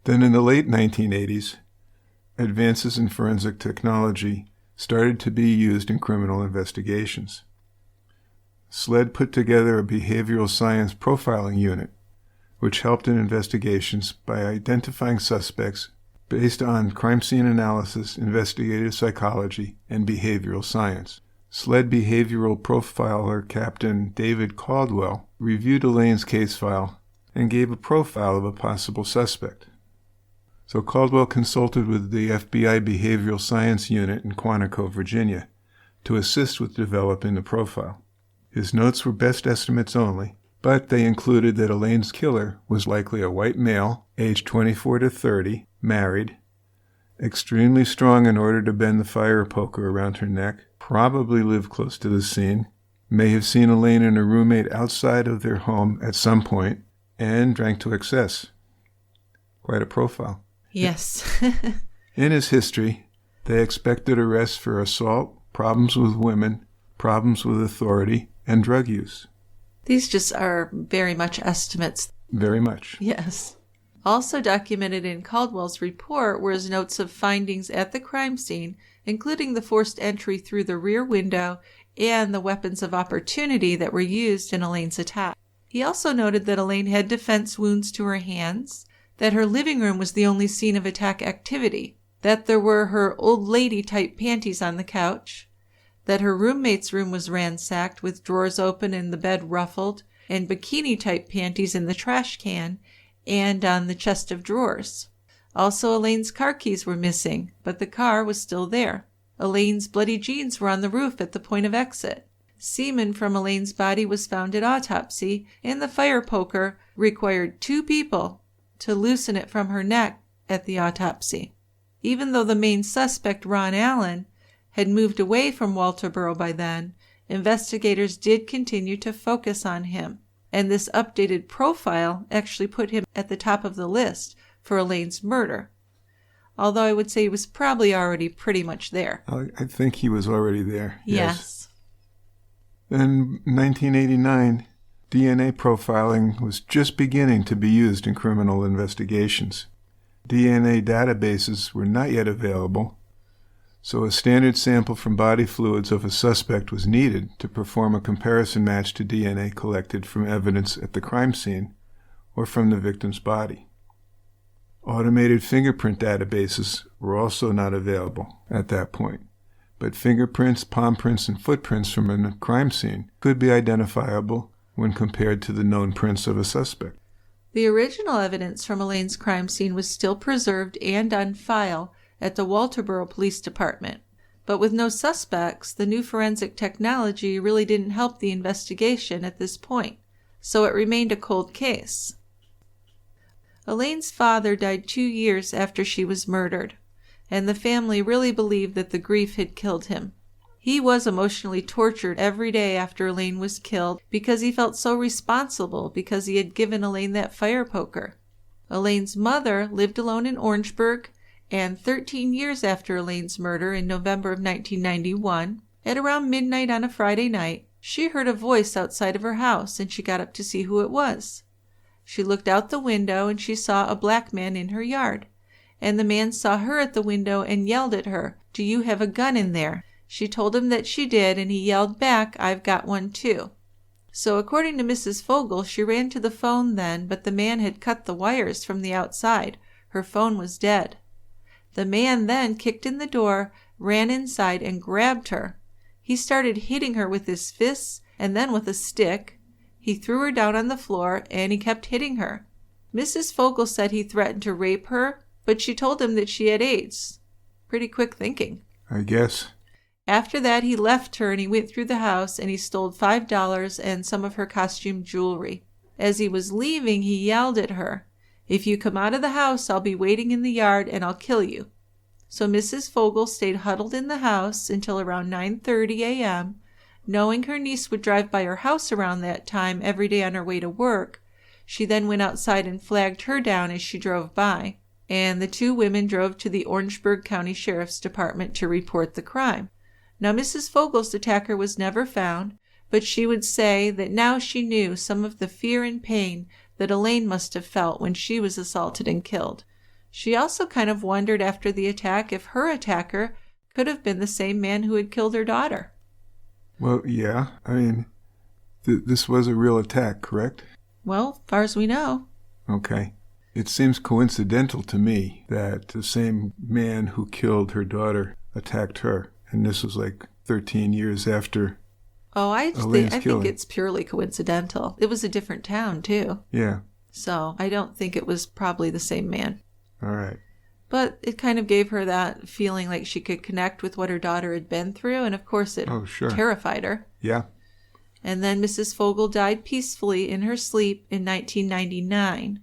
Then in the late 1980s, advances in forensic technology started to be used in criminal investigations. SLED put together a behavioral science profiling unit which helped in investigations by identifying suspects based on crime scene analysis, investigative psychology, and behavioral science. SLED behavioral profiler Captain David Caldwell reviewed Elaine's case file and gave a profile of a possible suspect. So Caldwell consulted with the FBI Behavioral Science Unit in Quantico, Virginia, to assist with developing the profile. His notes were best estimates only, but they included that Elaine's killer was likely a white male, aged 24 to 30, married, extremely strong in order to bend the fire poker around her neck, probably lived close to the scene, may have seen Elaine and her roommate outside of their home at some point, and drank to excess. Quite a profile. Yes. In his history, they expected arrests for assault, problems with women, problems with authority, and drug use. These just are very much estimates. Very much. Yes. Also documented in Caldwell's report were his notes of findings at the crime scene, including the forced entry through the rear window and the weapons of opportunity that were used in Elaine's attack. He also noted that Elaine had defense wounds to her hands, that her living room was the only scene of attack activity, that there were her old lady-type panties on the couch, that her roommate's room was ransacked with drawers open and the bed ruffled, and bikini-type panties in the trash can and on the chest of drawers. Also, Elaine's car keys were missing, but the car was still there. Elaine's bloody jeans were on the roof at the point of exit. Semen from Elaine's body was found at autopsy, and the fire poker required 2 people to loosen it from her neck at the autopsy. Even though the main suspect, Ron Allen, had moved away from Walterboro by then, investigators did continue to focus on him, and this updated profile actually put him at the top of the list for Elaine's murder, although I would say he was probably already pretty much there. I think he was already there. Yes. In 1989, DNA profiling was just beginning to be used in criminal investigations. DNA databases were not yet available, so a standard sample from body fluids of a suspect was needed to perform a comparison match to DNA collected from evidence at the crime scene or from the victim's body. Automated fingerprint databases were also not available at that point, but fingerprints, palm prints, and footprints from a crime scene could be identifiable when compared to the known prints of a suspect. The original evidence from Elaine's crime scene was still preserved and on file at the Walterboro Police Department, but with no suspects, the new forensic technology really didn't help the investigation at this point, so it remained a cold case. Elaine's father died 2 years after she was murdered, and the family really believed that the grief had killed him. He was emotionally tortured every day after Elaine was killed because he felt so responsible because he had given Elaine that fire poker. Elaine's mother lived alone in Orangeburg, and 13 years after Elaine's murder in November of 1991, at around midnight on a Friday night, she heard a voice outside of her house and she got up to see who it was. She looked out the window and she saw a black man in her yard, and the man saw her at the window and yelled at her, "Do you have a gun in there?" She told him that she did, and he yelled back, "I've got one too." So according to Mrs. Fogle, she ran to the phone then, but the man had cut the wires from the outside. Her phone was dead. The man then kicked in the door, ran inside, and grabbed her. He started hitting her with his fists and then with a stick. He threw her down on the floor, and he kept hitting her. Mrs. Fogle said he threatened to rape her, but she told him that she had AIDS. Pretty quick thinking. I guess. After that, he left her and he went through the house and he stole $5 and some of her costume jewelry. As he was leaving, he yelled at her, "If you come out of the house, I'll be waiting in the yard and I'll kill you." So Mrs. Fogle stayed huddled in the house until around 9:30 a.m., knowing her niece would drive by her house around that time every day on her way to work. She then went outside and flagged her down as she drove by, and the 2 women drove to the Orangeburg County Sheriff's Department to report the crime. Now, Mrs. Fogle's attacker was never found, but she would say that now she knew some of the fear and pain that Elaine must have felt when she was assaulted and killed. She also kind of wondered after the attack if her attacker could have been the same man who had killed her daughter. Well, yeah. I mean, this was a real attack, correct? Well, as far as we know. Okay. It seems coincidental to me that the same man who killed her daughter attacked her. And this was like 13 years after Elaine's I killing. think it's purely coincidental. It was a different town, too. Yeah. So I don't think it was probably the same man. All right. But it kind of gave her that feeling like she could connect with what her daughter had been through. And of course, it terrified her. Yeah. And then Mrs. Fogle died peacefully in her sleep in 1999.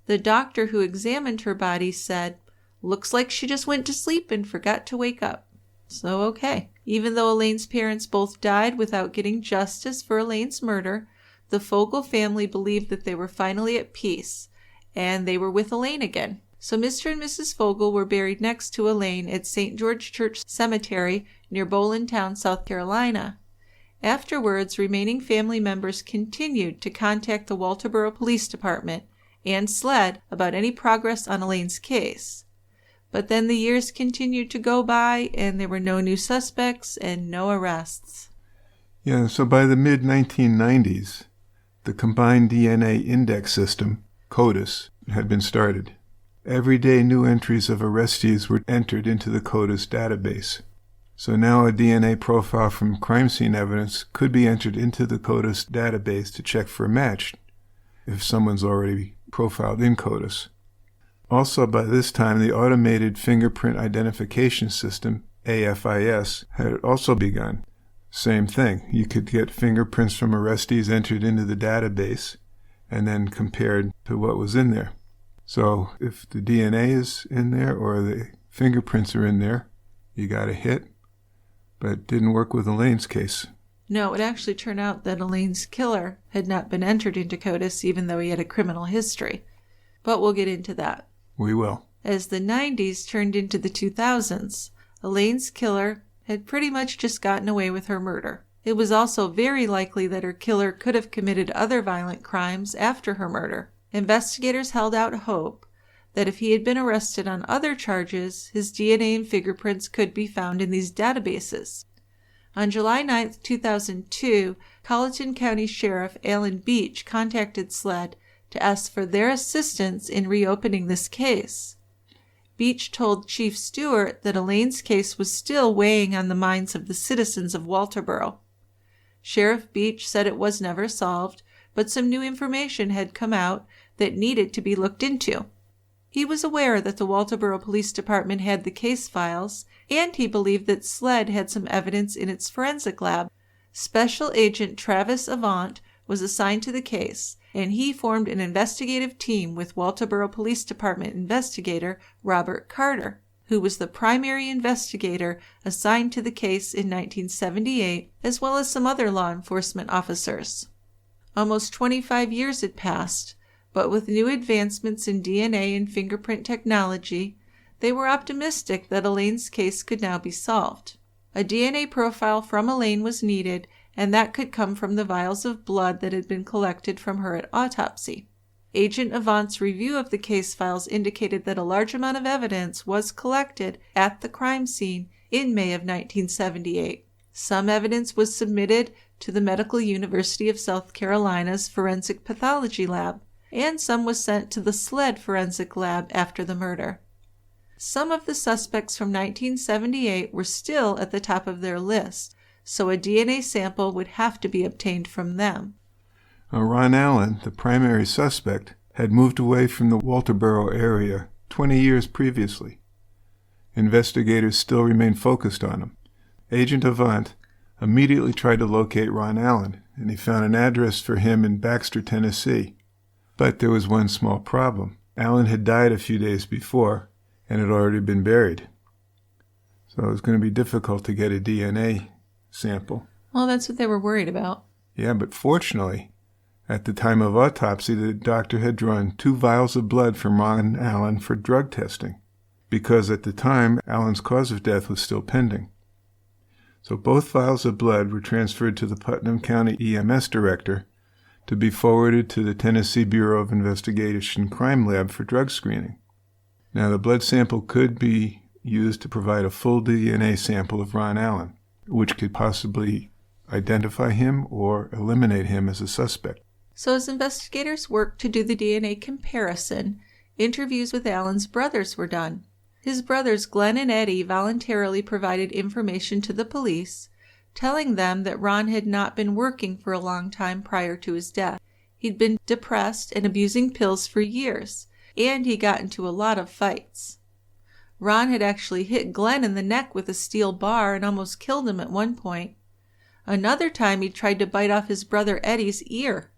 The doctor who examined her body said, "Looks like she just went to sleep and forgot to wake up." So, okay. Even though Elaine's parents both died without getting justice for Elaine's murder, the Fogle family believed that they were finally at peace, and they were with Elaine again. So Mr. and Mrs. Fogle were buried next to Elaine at St. George Church Cemetery near Bolintown, South Carolina. Afterwards, remaining family members continued to contact the Walterboro Police Department and SLED about any progress on Elaine's case. But then the years continued to go by, and there were no new suspects and no arrests. Yeah, so by the mid-1990s, the Combined DNA Index System, CODIS, had been started. Every day new entries of arrestees were entered into the CODIS database. So now a DNA profile from crime scene evidence could be entered into the CODIS database to check for a match if someone's already profiled in CODIS. Also, by this time, the Automated Fingerprint Identification System, AFIS, had also begun. Same thing. You could get fingerprints from arrestees entered into the database and then compared to what was in there. So if the DNA is in there or the fingerprints are in there, you got a hit. But it didn't work with Elaine's case. No, it actually turned out that Elaine's killer had not been entered into CODIS, even though he had a criminal history. But we'll get into that. We will. As the 90s turned into the 2000s, Elaine's killer had pretty much just gotten away with her murder. It was also very likely that her killer could have committed other violent crimes after her murder. Investigators held out hope that if he had been arrested on other charges, his DNA and fingerprints could be found in these databases. On July 9, 2002, Colleton County Sheriff Alan Beach contacted SLED to ask for their assistance in reopening this case. Beach told Chief Stewart that Elaine's case was still weighing on the minds of the citizens of Walterboro. Sheriff Beach said it was never solved, but some new information had come out that needed to be looked into. He was aware that the Walterboro Police Department had the case files, and he believed that SLED had some evidence in its forensic lab. Special Agent Travis Avant was assigned to the case, and he formed an investigative team with Walterboro Police Department investigator Robert Carter, who was the primary investigator assigned to the case in 1978, as well as some other law enforcement officers. Almost 25 years had passed, but with new advancements in DNA and fingerprint technology, they were optimistic that Elaine's case could now be solved. A DNA profile from Elaine was needed, and that could come from the vials of blood that had been collected from her at autopsy. Agent Avant's review of the case files indicated that a large amount of evidence was collected at the crime scene in May of 1978. Some evidence was submitted to the Medical University of South Carolina's Forensic Pathology Lab, and some was sent to the SLED Forensic Lab after the murder. Some of the suspects from 1978 were still at the top of their list, so a DNA sample would have to be obtained from them. Ron Allen, the primary suspect, had moved away from the Walterboro area 20 years previously. Investigators still remained focused on him. Agent Avant immediately tried to locate Ron Allen, and he found an address for him in Baxter, Tennessee. But there was one small problem. Allen had died a few days before and had already been buried. So it was going to be difficult to get a DNA sample. Well, that's what they were worried about. Yeah, but fortunately, at the time of autopsy, the doctor had drawn 2 vials of blood from Ron Allen for drug testing, because at the time, Allen's cause of death was still pending. So both vials of blood were transferred to the Putnam County EMS director to be forwarded to the Tennessee Bureau of Investigation Crime Lab for drug screening. Now, the blood sample could be used to provide a full DNA sample of Ron Allen, which could possibly identify him or eliminate him as a suspect. So as investigators worked to do the DNA comparison, interviews with Alan's brothers were done. His brothers Glenn and Eddie voluntarily provided information to the police, telling them that Ron had not been working for a long time prior to his death. He'd been depressed and abusing pills for years, and he got into a lot of fights. Ron had actually hit Glenn in the neck with a steel bar and almost killed him at one point. Another time he tried to bite off his brother Eddie's ear.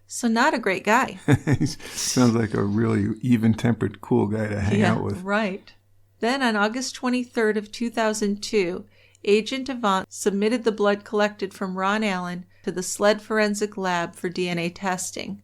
So not a great guy. He sounds like a really even-tempered, cool guy to hang out with. Right. Then on August 23rd of 2002, Agent Avant submitted the blood collected from Ron Allen to the SLED forensic lab for DNA testing.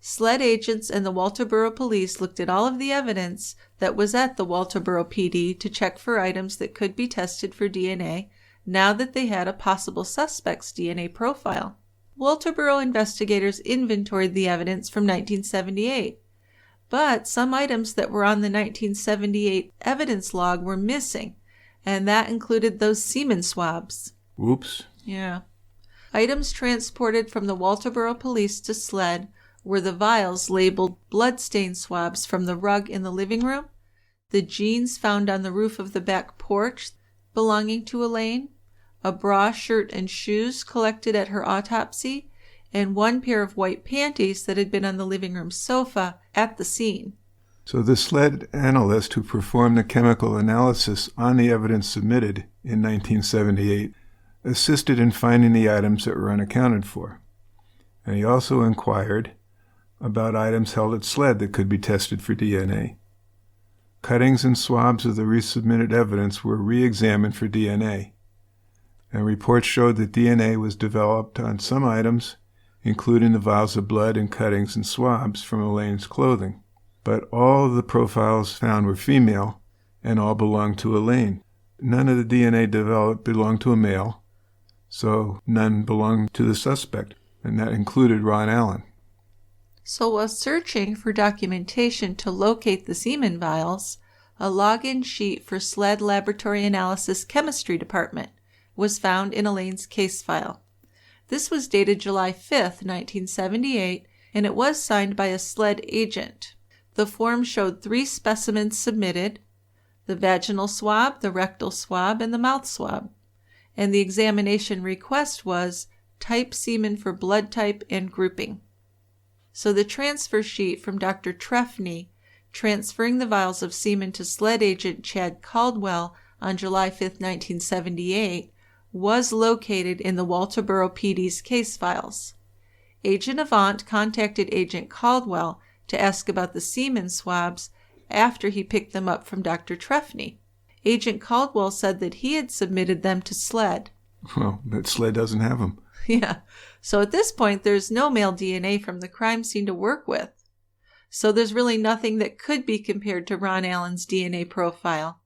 SLED agents and the Walterboro Police looked at all of the evidence that was at the Walterboro PD to check for items that could be tested for DNA now that they had a possible suspect's DNA profile. Walterboro investigators inventoried the evidence from 1978, but some items that were on the 1978 evidence log were missing, and that included those semen swabs. Whoops. Yeah. Items transported from the Walterboro Police to SLED were the vials labeled bloodstain swabs from the rug in the living room, the jeans found on the roof of the back porch belonging to Elaine, a bra, shirt, and shoes collected at her autopsy, and one pair of white panties that had been on the living room sofa at the scene. So the SLED analyst who performed the chemical analysis on the evidence submitted in 1978 assisted in finding the items that were unaccounted for. And he also inquired about items held at SLED that could be tested for DNA. Cuttings and swabs of the resubmitted evidence were re-examined for DNA, and reports showed that DNA was developed on some items, including the vials of blood and cuttings and swabs from Elaine's clothing. But all of the profiles found were female, and all belonged to Elaine. None of the DNA developed belonged to a male, so none belonged to the suspect, and that included Ron Allen. So while searching for documentation to locate the semen vials, a login sheet for SLED Laboratory Analysis Chemistry Department was found in Elaine's case file. This was dated July 5th, 1978, and it was signed by a SLED agent. The form showed 3 specimens submitted: the vaginal swab, the rectal swab, and the mouth swab. And the examination request was type semen for blood type and grouping. So the transfer sheet from Dr. Trefny, transferring the vials of semen to SLED agent Chad Caldwell on July 5, 1978, was located in the Walterboro PD's case files. Agent Avant contacted Agent Caldwell to ask about the semen swabs after he picked them up from Dr. Trefny. Agent Caldwell said that he had submitted them to SLED. Well, but SLED doesn't have them. Yeah, so at this point there's no male DNA from the crime scene to work with. So there's really nothing that could be compared to Ron Allen's DNA profile,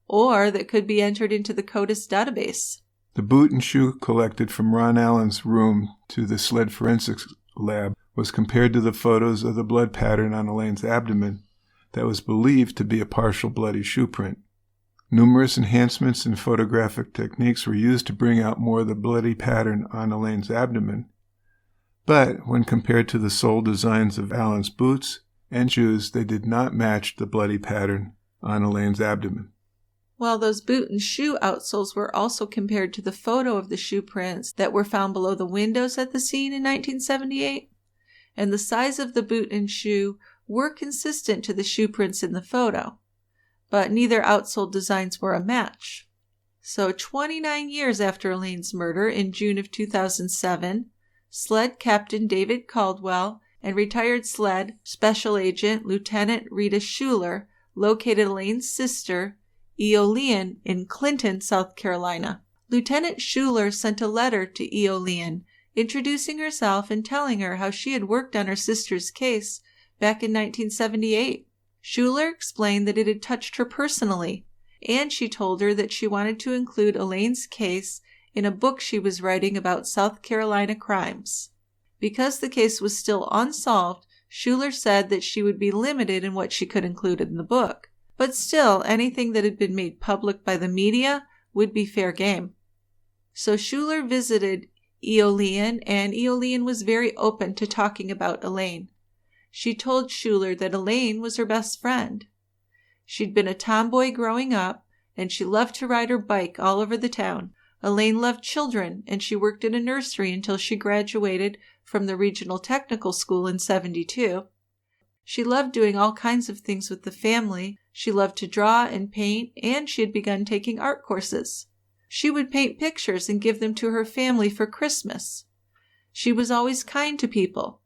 or that could be entered into the CODIS database. The boot and shoe collected from Ron Allen's room to the SLED forensics lab was compared to the photos of the blood pattern on Elaine's abdomen that was believed to be a partial bloody shoe print. Numerous enhancements in photographic techniques were used to bring out more of the bloody pattern on Elaine's abdomen, but when compared to the sole designs of Allen's boots and shoes, they did not match the bloody pattern on Elaine's abdomen. Well, those boot and shoe outsoles were also compared to the photo of the shoe prints that were found below the windows at the scene in 1978, and the size of the boot and shoe were consistent to the shoe prints in the photo, but neither outsole designs were a match. So 29 years after Elaine's murder, in June of 2007, SLED Captain David Caldwell and retired SLED Special Agent Lieutenant Rita Schuler located Elaine's sister, Eolean, in Clinton, South Carolina. Lieutenant Schuler sent a letter to Eolean introducing herself and telling her how she had worked on her sister's case back in 1978. Schuler explained that it had touched her personally, and she told her that she wanted to include Elaine's case in a book she was writing about South Carolina crimes. Because the case was still unsolved, Schuler said that she would be limited in what she could include in the book, but still anything that had been made public by the media would be fair game. So Schuler visited Elaine, and Elaine was very open to talking about Elaine. She told Schuler that Elaine was her best friend. She'd been a tomboy growing up, and she loved to ride her bike all over the town. Elaine loved children, and she worked in a nursery until she graduated from the Regional Technical School in '72. She loved doing all kinds of things with the family. She loved to draw and paint, and she had begun taking art courses. She would paint pictures and give them to her family for Christmas. She was always kind to people.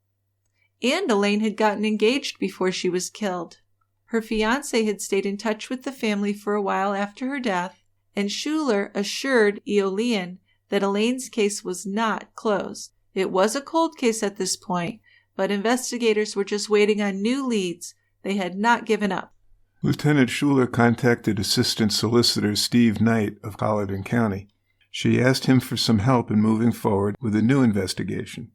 And Elaine had gotten engaged before she was killed. Her fiancé had stayed in touch with the family for a while after her death, and Schuler assured Elaine that Elaine's case was not closed. It was a cold case at this point, but investigators were just waiting on new leads. They had not given up. Lieutenant Schuler contacted Assistant Solicitor Steve Knight of Colleton County. She asked him for some help in moving forward with a new investigation.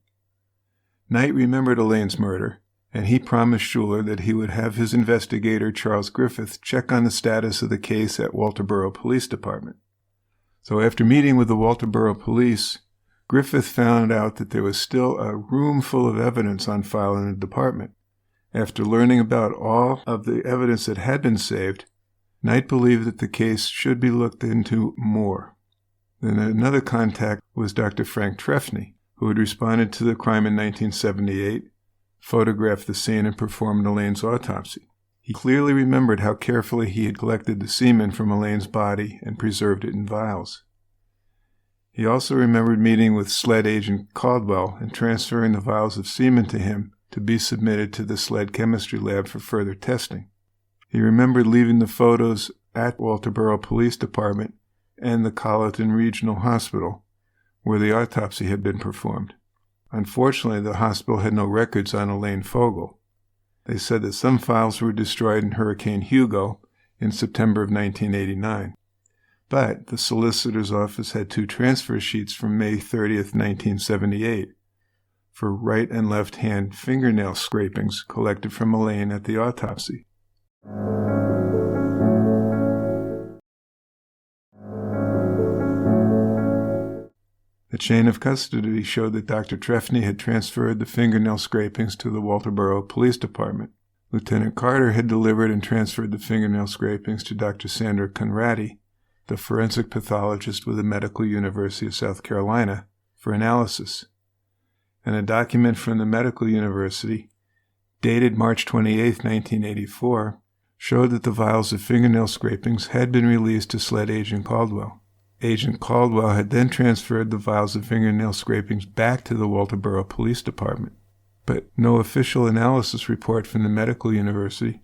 Knight remembered Elaine's murder, and he promised Schuler that he would have his investigator, Charles Griffith, check on the status of the case at Walterboro Police Department. So after meeting with the Walterboro Police, Griffith found out that there was still a room full of evidence on file in the department. After learning about all of the evidence that had been saved, Knight believed that the case should be looked into more. Then another contact was Dr. Frank Trefny, who had responded to the crime in 1978, photographed the scene, and performed Elaine's autopsy. He clearly remembered how carefully he had collected the semen from Elaine's body and preserved it in vials. He also remembered meeting with SLED agent Caldwell and transferring the vials of semen to him to be submitted to the SLED chemistry lab for further testing. He remembered leaving the photos at Walterboro Police Department and the Colleton Regional Hospital, where the autopsy had been performed. Unfortunately, the hospital had no records on Elaine Fogle. They said that some files were destroyed in Hurricane Hugo in September of 1989. But the solicitor's office had 2 transfer sheets from May 30th, 1978, for right and left hand fingernail scrapings collected from Elaine at the autopsy. The chain of custody showed that Dr. Trefny had transferred the fingernail scrapings to the Walterboro Police Department. Lieutenant Carter had delivered and transferred the fingernail scrapings to Dr. Sandra Conradi, the forensic pathologist with the Medical University of South Carolina, for analysis. And a document from the Medical University, dated March 28, 1984, showed that the vials of fingernail scrapings had been released to SLED agent Caldwell. Agent Caldwell had then transferred the vials of fingernail scrapings back to the Walterboro Police Department, but no official analysis report from the Medical University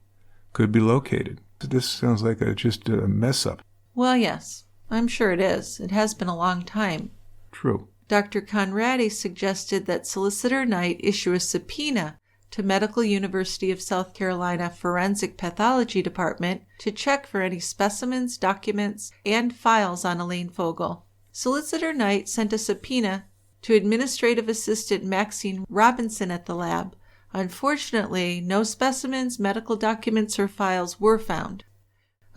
could be located. This sounds like just a mess-up. Well, yes, I'm sure it is. It has been a long time. True. Dr. Conradi suggested that Solicitor Knight issue a subpoena to Medical University of South Carolina Forensic Pathology Department to check for any specimens, documents, and files on Elaine Fogle. Solicitor Knight sent a subpoena to Administrative Assistant Maxine Robinson at the lab. Unfortunately, no specimens, medical documents, or files were found.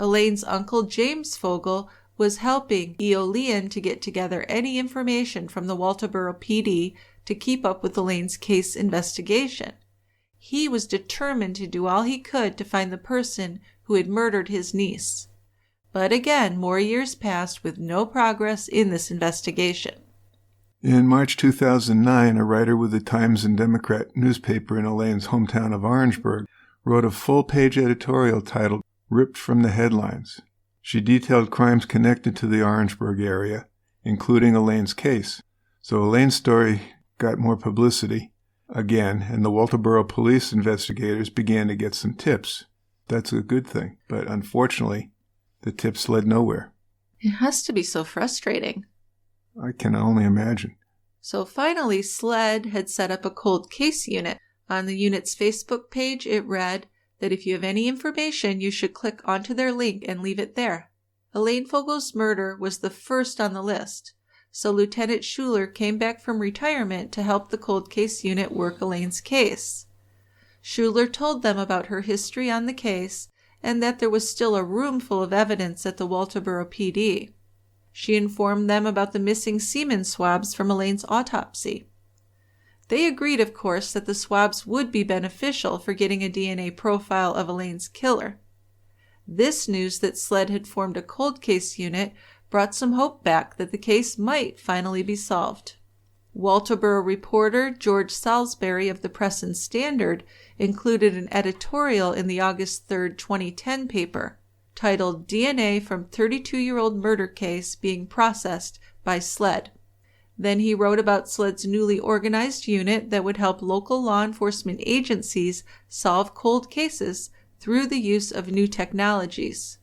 Elaine's uncle, James Fogle, was helping Elaine to get together any information from the Walterboro PD to keep up with Elaine's case investigation. He was determined to do all he could to find the person who had murdered his niece. But again, more years passed with no progress in this investigation. In March 2009, a writer with the Times and Democrat newspaper in Elaine's hometown of Orangeburg wrote a full-page editorial titled "Ripped from the Headlines." She detailed crimes connected to the Orangeburg area, including Elaine's case. So Elaine's story got more publicity again, and the Walterboro police investigators began to get some tips. That's a good thing, but unfortunately, the tips led nowhere. It has to be so frustrating. I can only imagine. So finally, SLED had set up a cold case unit. On the unit's Facebook page, it read that if you have any information, you should click onto their link and leave it there. Elaine Fogle's murder was the first on the list, so Lieutenant Schuler came back from retirement to help the cold case unit work Elaine's case. Schuler told them about her history on the case and that there was still a room full of evidence at the Walterboro PD. She informed them about the missing semen swabs from Elaine's autopsy. They agreed, of course, that the swabs would be beneficial for getting a DNA profile of Elaine's killer. This news that SLED had formed a cold case unit brought some hope back that the case might finally be solved. Walterboro reporter George Salisbury of the Press and Standard included an editorial in the August 3, 2010 paper titled DNA from 32-year-old murder case being processed by SLED. Then he wrote about SLED's newly organized unit that would help local law enforcement agencies solve cold cases through the use of new technologies.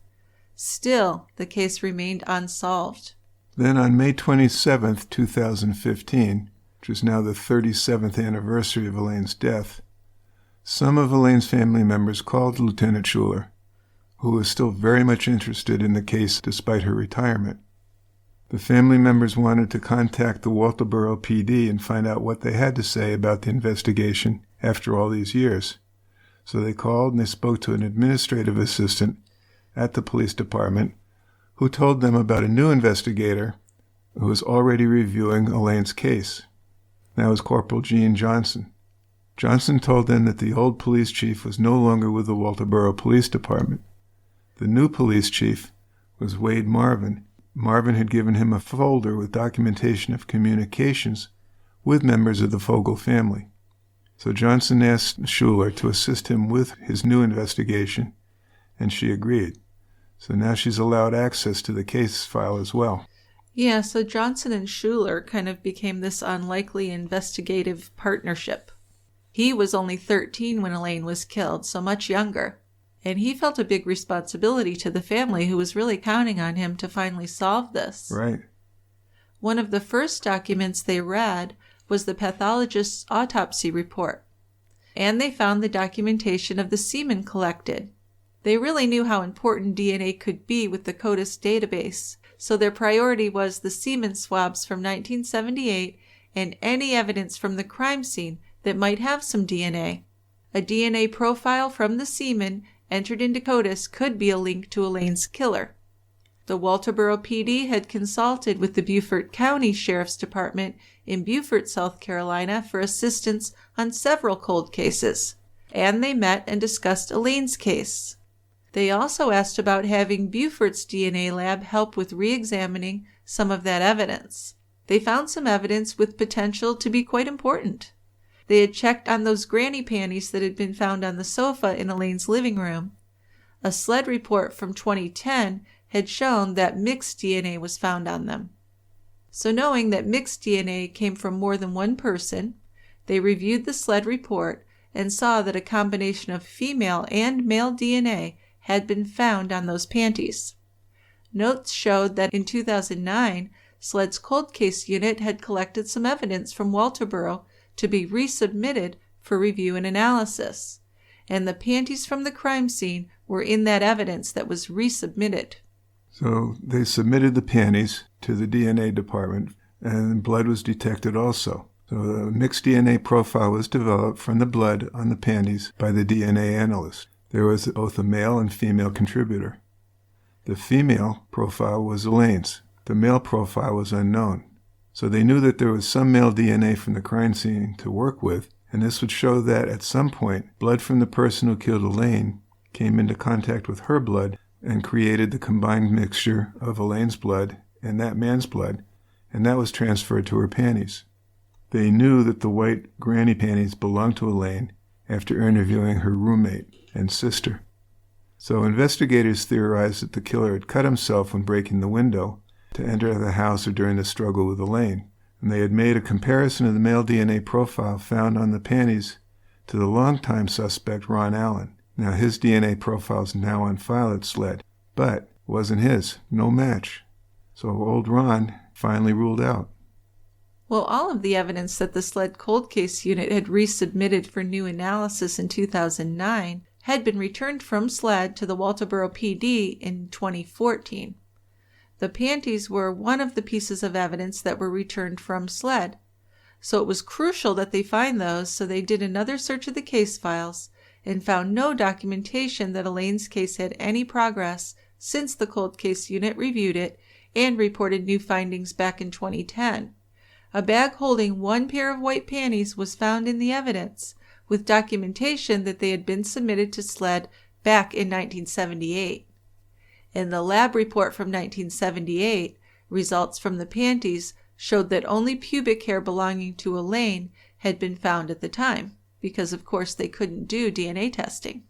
Still, the case remained unsolved. Then on May 27, 2015, which is now the 37th anniversary of Elaine's death, some of Elaine's family members called Lieutenant Schuler, who was still very much interested in the case despite her retirement. The family members wanted to contact the Walterboro PD and find out what they had to say about the investigation after all these years. So they called and they spoke to an administrative assistant at the police department who told them about a new investigator who was already reviewing Elaine's case. That was Corporal Gene Johnson. Johnson told them that the old police chief was no longer with the Walterboro Police Department. The new police chief was Wade Marvin. Marvin had given him a folder with documentation of communications with members of the Fogle family. So Johnson asked Schuler to assist him with his new investigation, and she agreed. So now she's allowed access to the case file as well. Yeah, so Johnson and Schuler kind of became this unlikely investigative partnership. He was only 13 when Elaine was killed, so much younger. And he felt a big responsibility to the family who was really counting on him to finally solve this. Right. One of the first documents they read was the pathologist's autopsy report. And they found the documentation of the semen collected. They really knew how important DNA could be with the CODIS database, so their priority was the semen swabs from 1978 and any evidence from the crime scene that might have some DNA. A DNA profile from the semen entered into CODIS could be a link to Elaine's killer. The Walterboro PD had consulted with the Beaufort County Sheriff's Department in Beaufort, South Carolina for assistance on several cold cases, and they met and discussed Elaine's case. They also asked about having Beaufort's DNA lab help with re-examining some of that evidence. They found some evidence with potential to be quite important. They had checked on those granny panties that had been found on the sofa in Elaine's living room. A SLED report from 2010 had shown that mixed DNA was found on them. So knowing that mixed DNA came from more than one person, they reviewed the SLED report and saw that a combination of female and male DNA had been found on those panties. Notes showed that in 2009, SLED's cold case unit had collected some evidence from Walterboro to be resubmitted for review and analysis, and the panties from the crime scene were in that evidence that was resubmitted. So they submitted the panties to the DNA department, and blood was detected also. So a mixed DNA profile was developed from the blood on the panties by the DNA analyst. There was both a male and female contributor. The female profile was Elaine's. The male profile was unknown. So they knew that there was some male DNA from the crime scene to work with, and this would show that at some point, blood from the person who killed Elaine came into contact with her blood and created the combined mixture of Elaine's blood and that man's blood, and that was transferred to her panties. They knew that the white granny panties belonged to Elaine after interviewing her roommate and sister. So investigators theorized that the killer had cut himself when breaking the window to enter the house or during the struggle with Elaine, and they had made a comparison of the male DNA profile found on the panties to the longtime suspect Ron Allen. Now his DNA profile is now on file at SLED, but it wasn't his, no match. So old Ron finally ruled out. Well, all of the evidence that the SLED cold case unit had resubmitted for new analysis in 2009 had been returned from SLED to the Walterboro PD in 2014. The panties were one of the pieces of evidence that were returned from SLED. So it was crucial that they find those, so they did another search of the case files and found no documentation that Elaine's case had any progress since the cold case unit reviewed it and reported new findings back in 2010. A bag holding one pair of white panties was found in the evidence, with documentation that they had been submitted to SLED back in 1978. In the lab report from 1978, results from the panties showed that only pubic hair belonging to Elaine had been found at the time, because of course they couldn't do DNA testing.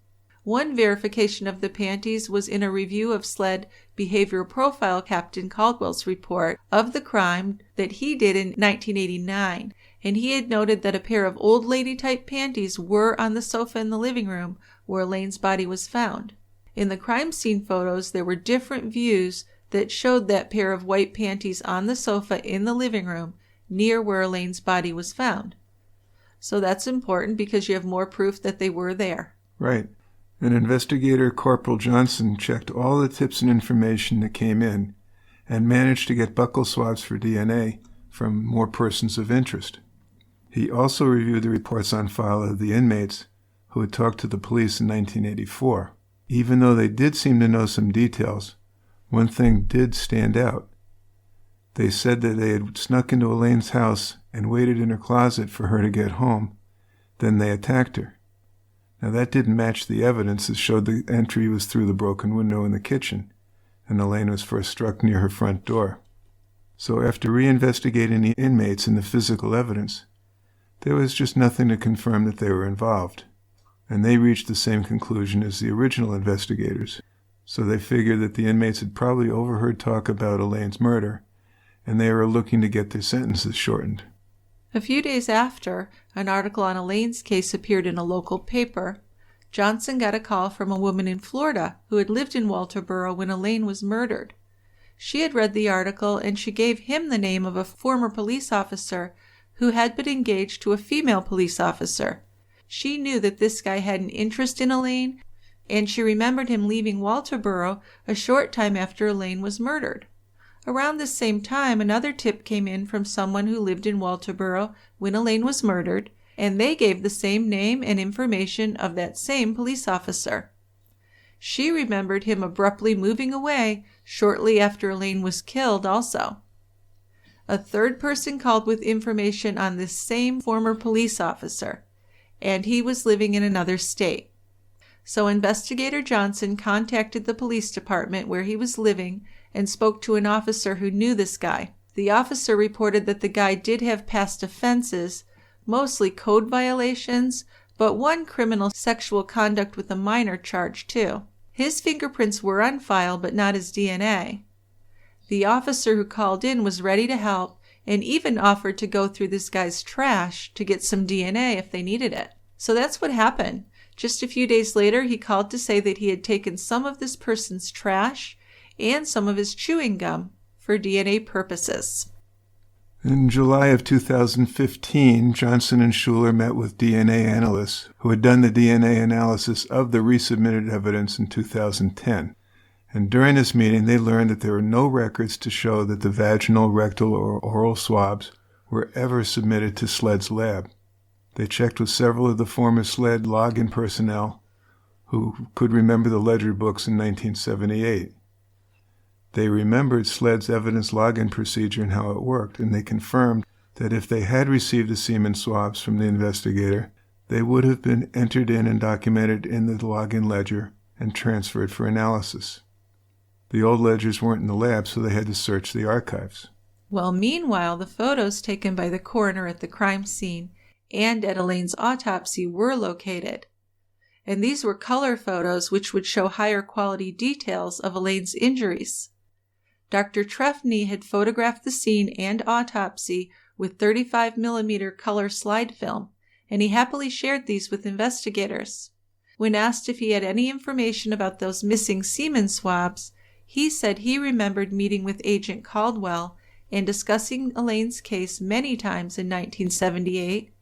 One verification of the panties was in a review of SLED Behavioral Profile Captain Caldwell's report of the crime that he did in 1989, and he had noted that a pair of old lady-type panties were on the sofa in the living room where Elaine's body was found. In the crime scene photos, there were different views that showed that pair of white panties on the sofa in the living room near where Elaine's body was found. So that's important because you have more proof that they were there. Right. And investigator Corporal Johnson checked all the tips and information that came in and managed to get buccal swabs for DNA from more persons of interest. He also reviewed the reports on file of the inmates who had talked to the police in 1984. Even though they did seem to know some details, one thing did stand out. They said that they had snuck into Elaine's house and waited in her closet for her to get home. Then they attacked her. Now that didn't match the evidence that showed the entry was through the broken window in the kitchen, and Elaine was first struck near her front door. So after reinvestigating the inmates and the physical evidence, there was just nothing to confirm that they were involved, and they reached the same conclusion as the original investigators. So they figured that the inmates had probably overheard talk about Elaine's murder, and they were looking to get their sentences shortened. A few days after an article on Elaine's case appeared in a local paper, Johnson got a call from a woman in Florida who had lived in Walterboro when Elaine was murdered. She had read the article and she gave him the name of a former police officer who had been engaged to a female police officer. She knew that this guy had an interest in Elaine, and she remembered him leaving Walterboro a short time after Elaine was murdered. Around the same time, another tip came in from someone who lived in Walterboro when Elaine was murdered, and they gave the same name and information of that same police officer. She remembered him abruptly moving away shortly after Elaine was killed also. A third person called with information on this same former police officer, and he was living in another state. So Investigator Johnson contacted the police department where he was living and spoke to an officer who knew this guy. The officer reported that the guy did have past offenses, mostly code violations, but one criminal sexual conduct with a minor charge too. His fingerprints were on file, but not his DNA. The officer who called in was ready to help and even offered to go through this guy's trash to get some DNA if they needed it. So that's what happened. Just a few days later, he called to say that he had taken some of this person's trash and some of his chewing gum for DNA purposes. In July of 2015, Johnson and Schuler met with DNA analysts who had done the DNA analysis of the resubmitted evidence in 2010. And during this meeting, they learned that there were no records to show that the vaginal, rectal, or oral swabs were ever submitted to SLED's lab. They checked with several of the former SLED login personnel who could remember the ledger books in 1978. They remembered SLED's evidence login procedure and how it worked, and they confirmed that if they had received the semen swabs from the investigator, they would have been entered in and documented in the login ledger and transferred for analysis. The old ledgers weren't in the lab, so they had to search the archives. Well, meanwhile, the photos taken by the coroner at the crime scene and at Elaine's autopsy were located. And these were color photos which would show higher quality details of Elaine's injuries. Dr. Trefny had photographed the scene and autopsy with 35mm color slide film, and he happily shared these with investigators. When asked if he had any information about those missing semen swabs, he said he remembered meeting with Agent Caldwell and discussing Elaine's case many times in 1978,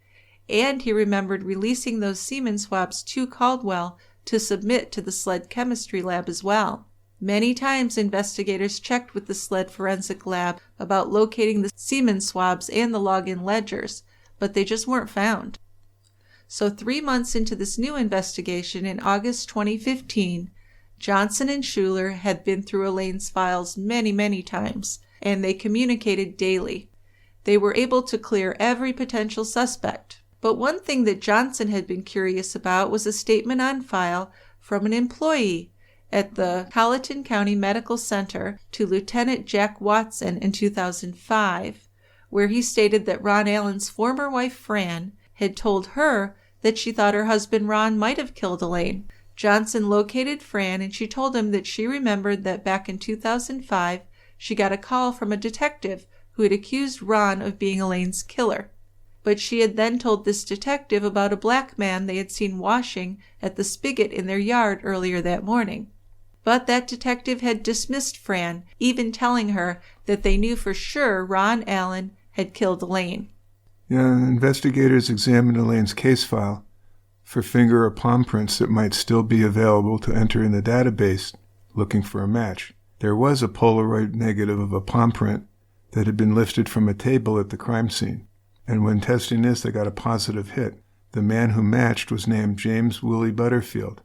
and he remembered releasing those semen swabs to Caldwell to submit to the SLED chemistry lab as well. Many times investigators checked with the SLED forensic lab about locating the semen swabs and the login ledgers, but they just weren't found. So 3 months into this new investigation in August 2015, Johnson and Schuler had been through Elaine's files many, many times, and they communicated daily. They were able to clear every potential suspect. But one thing that Johnson had been curious about was a statement on file from an employee at the Colleton County Medical Center to Lieutenant Jack Watson in 2005, where he stated that Ron Allen's former wife, Fran, had told her that she thought her husband Ron might have killed Elaine. Johnson located Fran, and she told him that she remembered that back in 2005, she got a call from a detective who had accused Ron of being Elaine's killer. But she had then told this detective about a black man they had seen washing at the spigot in their yard earlier that morning. But that detective had dismissed Fran, even telling her that they knew for sure Ron Allen had killed Elaine. Yeah, investigators examined Elaine's case file for finger or palm prints that might still be available to enter in the database looking for a match. There was a Polaroid negative of a palm print that had been lifted from a table at the crime scene. And when testing this, they got a positive hit. The man who matched was named James Willie Butterfield.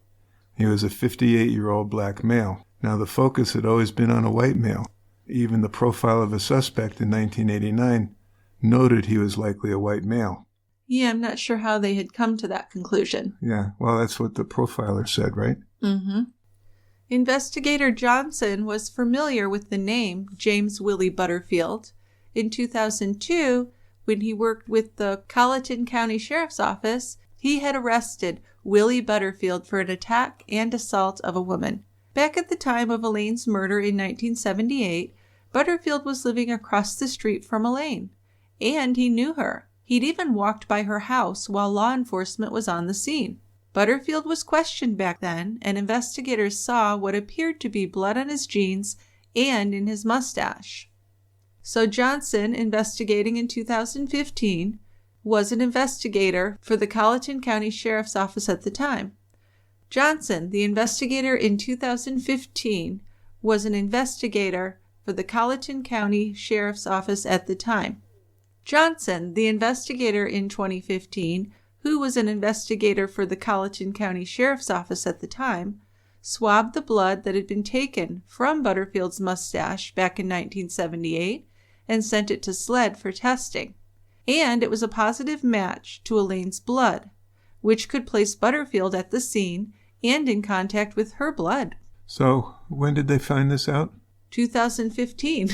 He was a 58-year-old black male. Now, the focus had always been on a white male. Even the profile of a suspect in 1989 noted he was likely a white male. Yeah, I'm not sure how they had come to that conclusion. Yeah, well, that's what the profiler said, right? Mm-hmm. Investigator Johnson was familiar with the name James Willie Butterfield. In 2002, when he worked with the Colleton County Sheriff's Office, he had arrested Willie Butterfield for an attack and assault of a woman. Back at the time of Elaine's murder in 1978, Butterfield was living across the street from Elaine, and he knew her. He'd even walked by her house while law enforcement was on the scene. Butterfield was questioned back then, and investigators saw what appeared to be blood on his jeans and in his mustache. So Johnson, investigating in 2015, was an investigator for the Colleton County Sheriff's Office at the time. Johnson, the investigator in 2015, was an investigator for the Colleton County Sheriff's Office at the time. Johnson, the investigator in 2015, who was an investigator for the Colleton County Sheriff's Office at the time, swabbed the blood that had been taken from Butterfield's mustache back in 1978 and sent it to SLED for testing. And it was a positive match to Elaine's blood, which could place Butterfield at the scene and in contact with her blood. So, when did they find this out? 2015.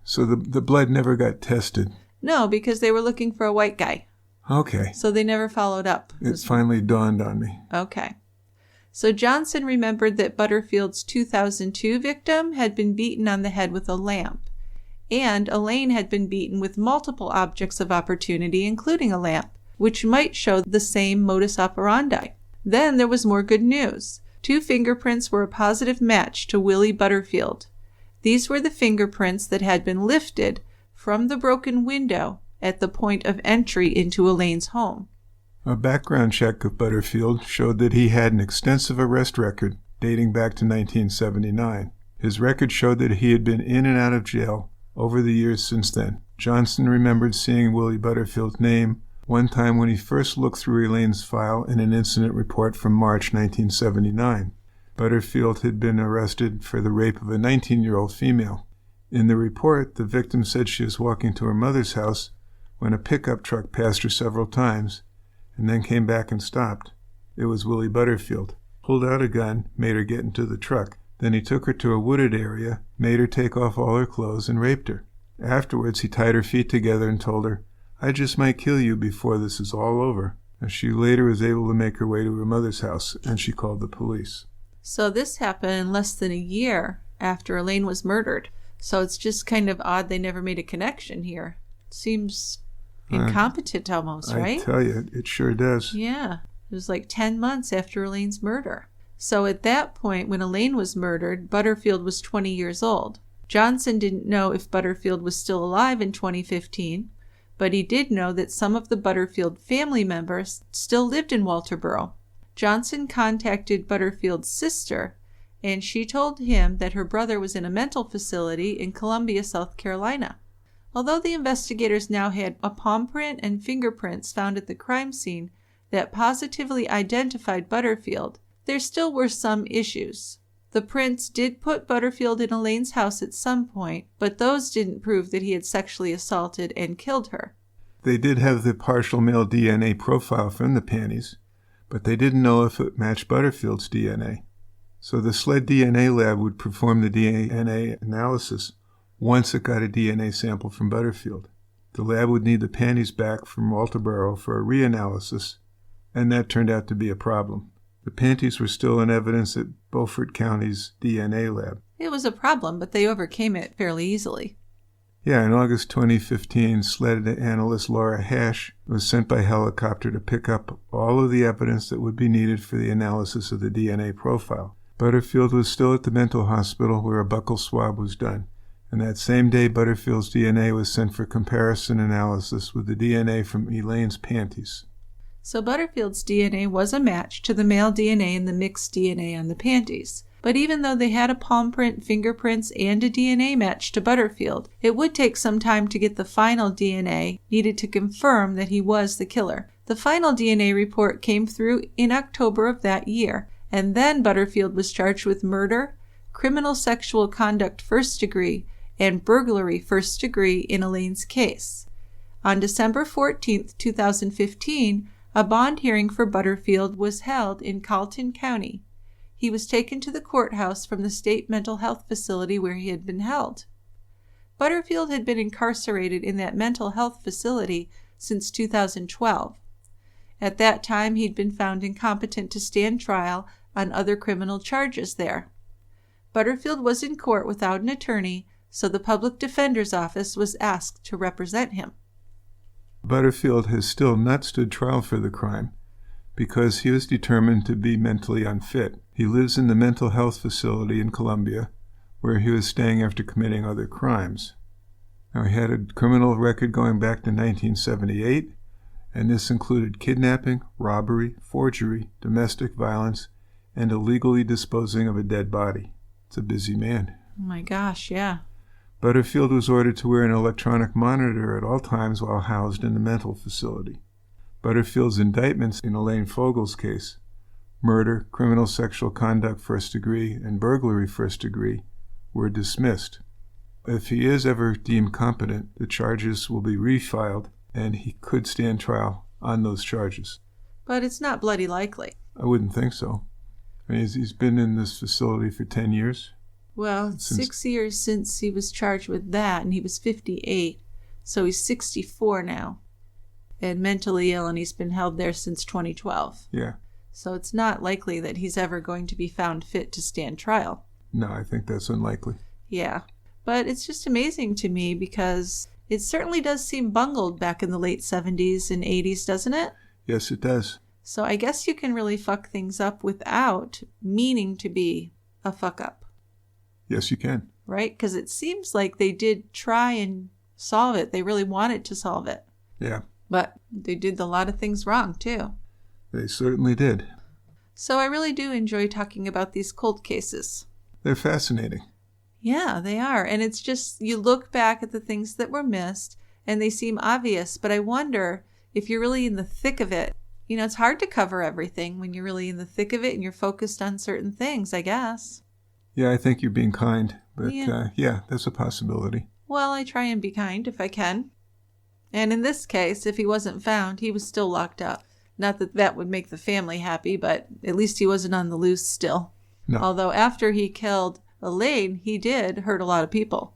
So the blood never got tested? No, because they were looking for a white guy. Okay. So they never followed up. It finally dawned on me. Okay. So Johnson remembered that Butterfield's 2002 victim had been beaten on the head with a lamp, and Elaine had been beaten with multiple objects of opportunity, including a lamp, which might show the same modus operandi. Then there was more good news. 2 fingerprints were a positive match to Willie Butterfield. These were the fingerprints that had been lifted from the broken window at the point of entry into Elaine's home. A background check of Butterfield showed that he had an extensive arrest record dating back to 1979. His record showed that he had been in and out of jail over the years since then. Johnson remembered seeing Willie Butterfield's name one time when he first looked through Elaine's file in an incident report from March 1979. Butterfield had been arrested for the rape of a 19-year-old female. In the report, the victim said she was walking to her mother's house when a pickup truck passed her several times and then came back and stopped. It was Willie Butterfield. Pulled out a gun, made her get into the truck. Then he took her to a wooded area, made her take off all her clothes, and raped her. Afterwards, he tied her feet together and told her, "I just might kill you before this is all over." And she later was able to make her way to her mother's house, and she called the police. So this happened less than a year after Elaine was murdered. So it's just kind of odd they never made a connection here. Seems incompetent almost, right? I tell you, it sure does. Yeah. It was like 10 months after Elaine's murder. So at that point, when Elaine was murdered, Butterfield was 20 years old. Johnson didn't know if Butterfield was still alive in 2015, but he did know that some of the Butterfield family members still lived in Walterboro. Johnson contacted Butterfield's sister, and she told him that her brother was in a mental facility in Columbia, South Carolina. Although the investigators now had a palm print and fingerprints found at the crime scene that positively identified Butterfield, there still were some issues. The prints did put Butterfield in Elaine's house at some point, but those didn't prove that he had sexually assaulted and killed her. They did have the partial male DNA profile from the panties, but they didn't know if it matched Butterfield's DNA. So the SLED DNA lab would perform the DNA analysis once it got a DNA sample from Butterfield. The lab would need the panties back from Walterboro for a reanalysis, and that turned out to be a problem. The panties were still in evidence at Beaufort County's DNA lab. It was a problem, but they overcame it fairly easily. Yeah, in August 2015, SLED analyst Laura Hash was sent by helicopter to pick up all of the evidence that would be needed for the analysis of the DNA profile. Butterfield was still at the mental hospital where a buccal swab was done, and that same day Butterfield's DNA was sent for comparison analysis with the DNA from Elaine's panties. So Butterfield's DNA was a match to the male DNA and the mixed DNA on the panties. But even though they had a palm print, fingerprints, and a DNA match to Butterfield, it would take some time to get the final DNA needed to confirm that he was the killer. The final DNA report came through in October of that year, and then Butterfield was charged with murder, criminal sexual conduct first degree, and burglary first degree in Elaine's case. On December 14, 2015, a bond hearing for Butterfield was held in Carleton County. He was taken to the courthouse from the state mental health facility where he had been held. Butterfield had been incarcerated in that mental health facility since 2012. At that time, he'd been found incompetent to stand trial on other criminal charges there. Butterfield was in court without an attorney, so the public defender's office was asked to represent him. Butterfield has still not stood trial for the crime because he was determined to be mentally unfit. He lives in the mental health facility in Columbia, where he was staying after committing other crimes. Now, he had a criminal record going back to 1978, and this included kidnapping, robbery, forgery, domestic violence, and illegally disposing of a dead body. It's a busy man. Oh my gosh, yeah. Butterfield was ordered to wear an electronic monitor at all times while housed in the mental facility. Butterfield's indictments in Elaine Fogle's case, murder, criminal sexual conduct first degree, and burglary first degree, were dismissed. If he is ever deemed competent, the charges will be refiled, and he could stand trial on those charges. But it's not bloody likely. I wouldn't think so. I mean, he's been in this facility for 10 years. Well, 6 years since he was charged with that, and he was 58, so he's 64 now, and mentally ill, and he's been held there since 2012. Yeah. So it's not likely that he's ever going to be found fit to stand trial. No, I think that's unlikely. Yeah. But it's just amazing to me because it certainly does seem bungled back in the late 70s and 80s, doesn't it? Yes, it does. So I guess you can really fuck things up without meaning to be a fuck up. Yes, you can. Right? Because it seems like they did try and solve it. They really wanted to solve it. Yeah. But they did a lot of things wrong, too. They certainly did. So I really do enjoy talking about these cold cases. They're fascinating. Yeah, they are. And it's just, you look back at the things that were missed, and they seem obvious. But I wonder if you're really in the thick of it. You know, it's hard to cover everything when you're really in the thick of it and you're focused on certain things, I guess. Yeah, I think you're being kind. But yeah, that's a possibility. Well, I try and be kind if I can. And in this case, if he wasn't found, he was still locked up. Not that that would make the family happy, but at least he wasn't on the loose still. No. Although after he killed Elaine, he did hurt a lot of people.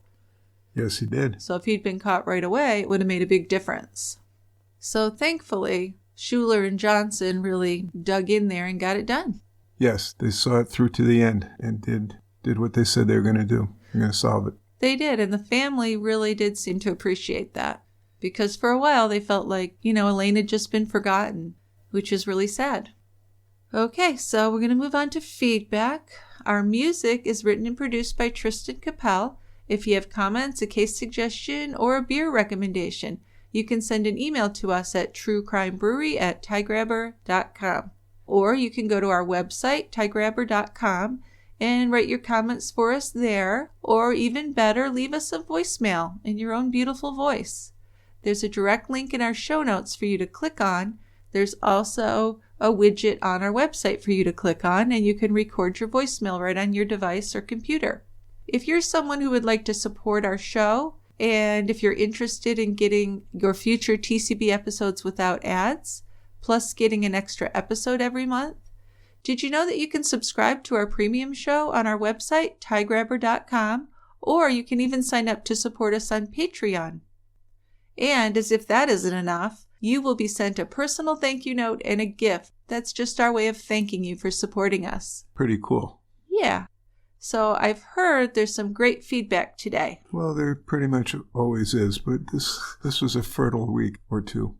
Yes, he did. So if he'd been caught right away, it would have made a big difference. So thankfully, Schuler and Johnson really dug in there and got it done. Yes, they saw it through to the end and did what they said they were going to do. They're going to solve it. They did, and the family really did seem to appreciate that. Because for a while they felt like, Elaine had just been forgotten, which is really sad. Okay, so we're going to move on to feedback. Our music is written and produced by Tristan Capel. If you have comments, a case suggestion, or a beer recommendation, you can send an email to us at truecrimebrewery@tiegrabber.com. Or you can go to our website, tiegrabber.com, and write your comments for us there. Or even better, leave us a voicemail in your own beautiful voice. There's a direct link in our show notes for you to click on. There's also a widget on our website for you to click on, and you can record your voicemail right on your device or computer. If you're someone who would like to support our show, and if you're interested in getting your future TCB episodes without ads, plus getting an extra episode every month, did you know that you can subscribe to our premium show on our website, tiegrabber.com, or you can even sign up to support us on Patreon? And as if that isn't enough, you will be sent a personal thank you note and a gift. That's just our way of thanking you for supporting us. Pretty cool. Yeah. So I've heard there's some great feedback today. Well, there pretty much always is, but this was a fertile week or two.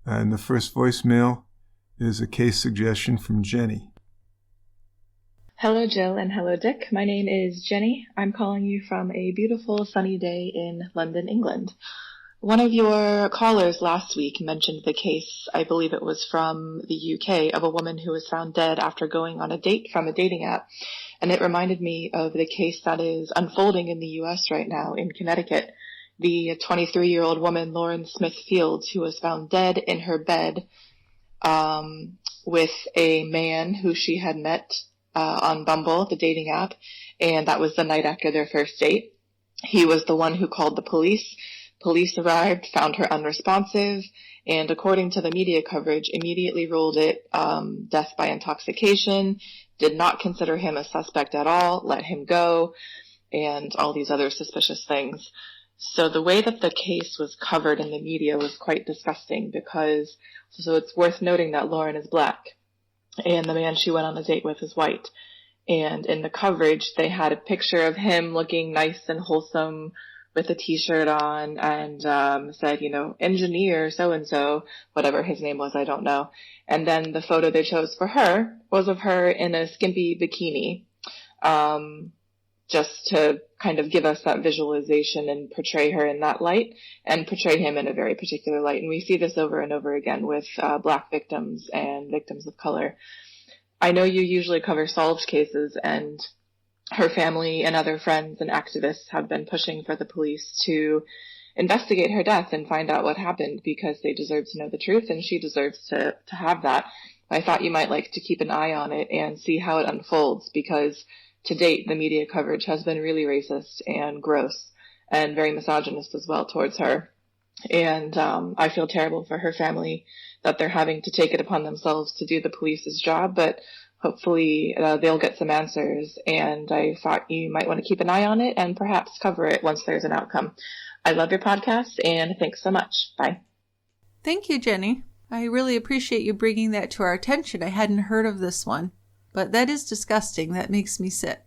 And the first voicemail is a case suggestion from Jenny. Hello, Jill, and hello, Dick. My name is Jenny. I'm calling you from a beautiful sunny day in London, England. One of your callers last week mentioned the case, I believe it was from the UK, of a woman who was found dead after going on a date from a dating app. And it reminded me of the case that is unfolding in the US right now in Connecticut. The 23-year-old woman, Lauren Smith Fields, who was found dead in her bed with a man who she had met on Bumble, the dating app, and that was the night after their first date. He was the one who called the police. Police arrived, found her unresponsive, and according to the media coverage, immediately ruled it death by intoxication, did not consider him a suspect at all, let him go, and all these other suspicious things. So the way that the case was covered in the media was quite disgusting because, so it's worth noting that Lauren is black and the man she went on a date with is white. And in the coverage, they had a picture of him looking nice and wholesome with a t-shirt on and said, engineer so-and-so, whatever his name was, I don't know. And then the photo they chose for her was of her in a skimpy bikini, just to kind of give us that visualization and portray her in that light and portray him in a very particular light. And we see this over and over again with black victims and victims of color. I know you usually cover solved cases, and her family and other friends and activists have been pushing for the police to investigate her death and find out what happened because they deserve to know the truth and she deserves to have that. I thought you might like to keep an eye on it and see how it unfolds because to date, the media coverage has been really racist and gross and very misogynist as well towards her. And I feel terrible for her family that they're having to take it upon themselves to do the police's job, but hopefully they'll get some answers. And I thought you might want to keep an eye on it and perhaps cover it once there's an outcome. I love your podcast, and thanks so much. Bye. Thank you, Jenny. I really appreciate you bringing that to our attention. I hadn't heard of this one. But that is disgusting. That makes me sick.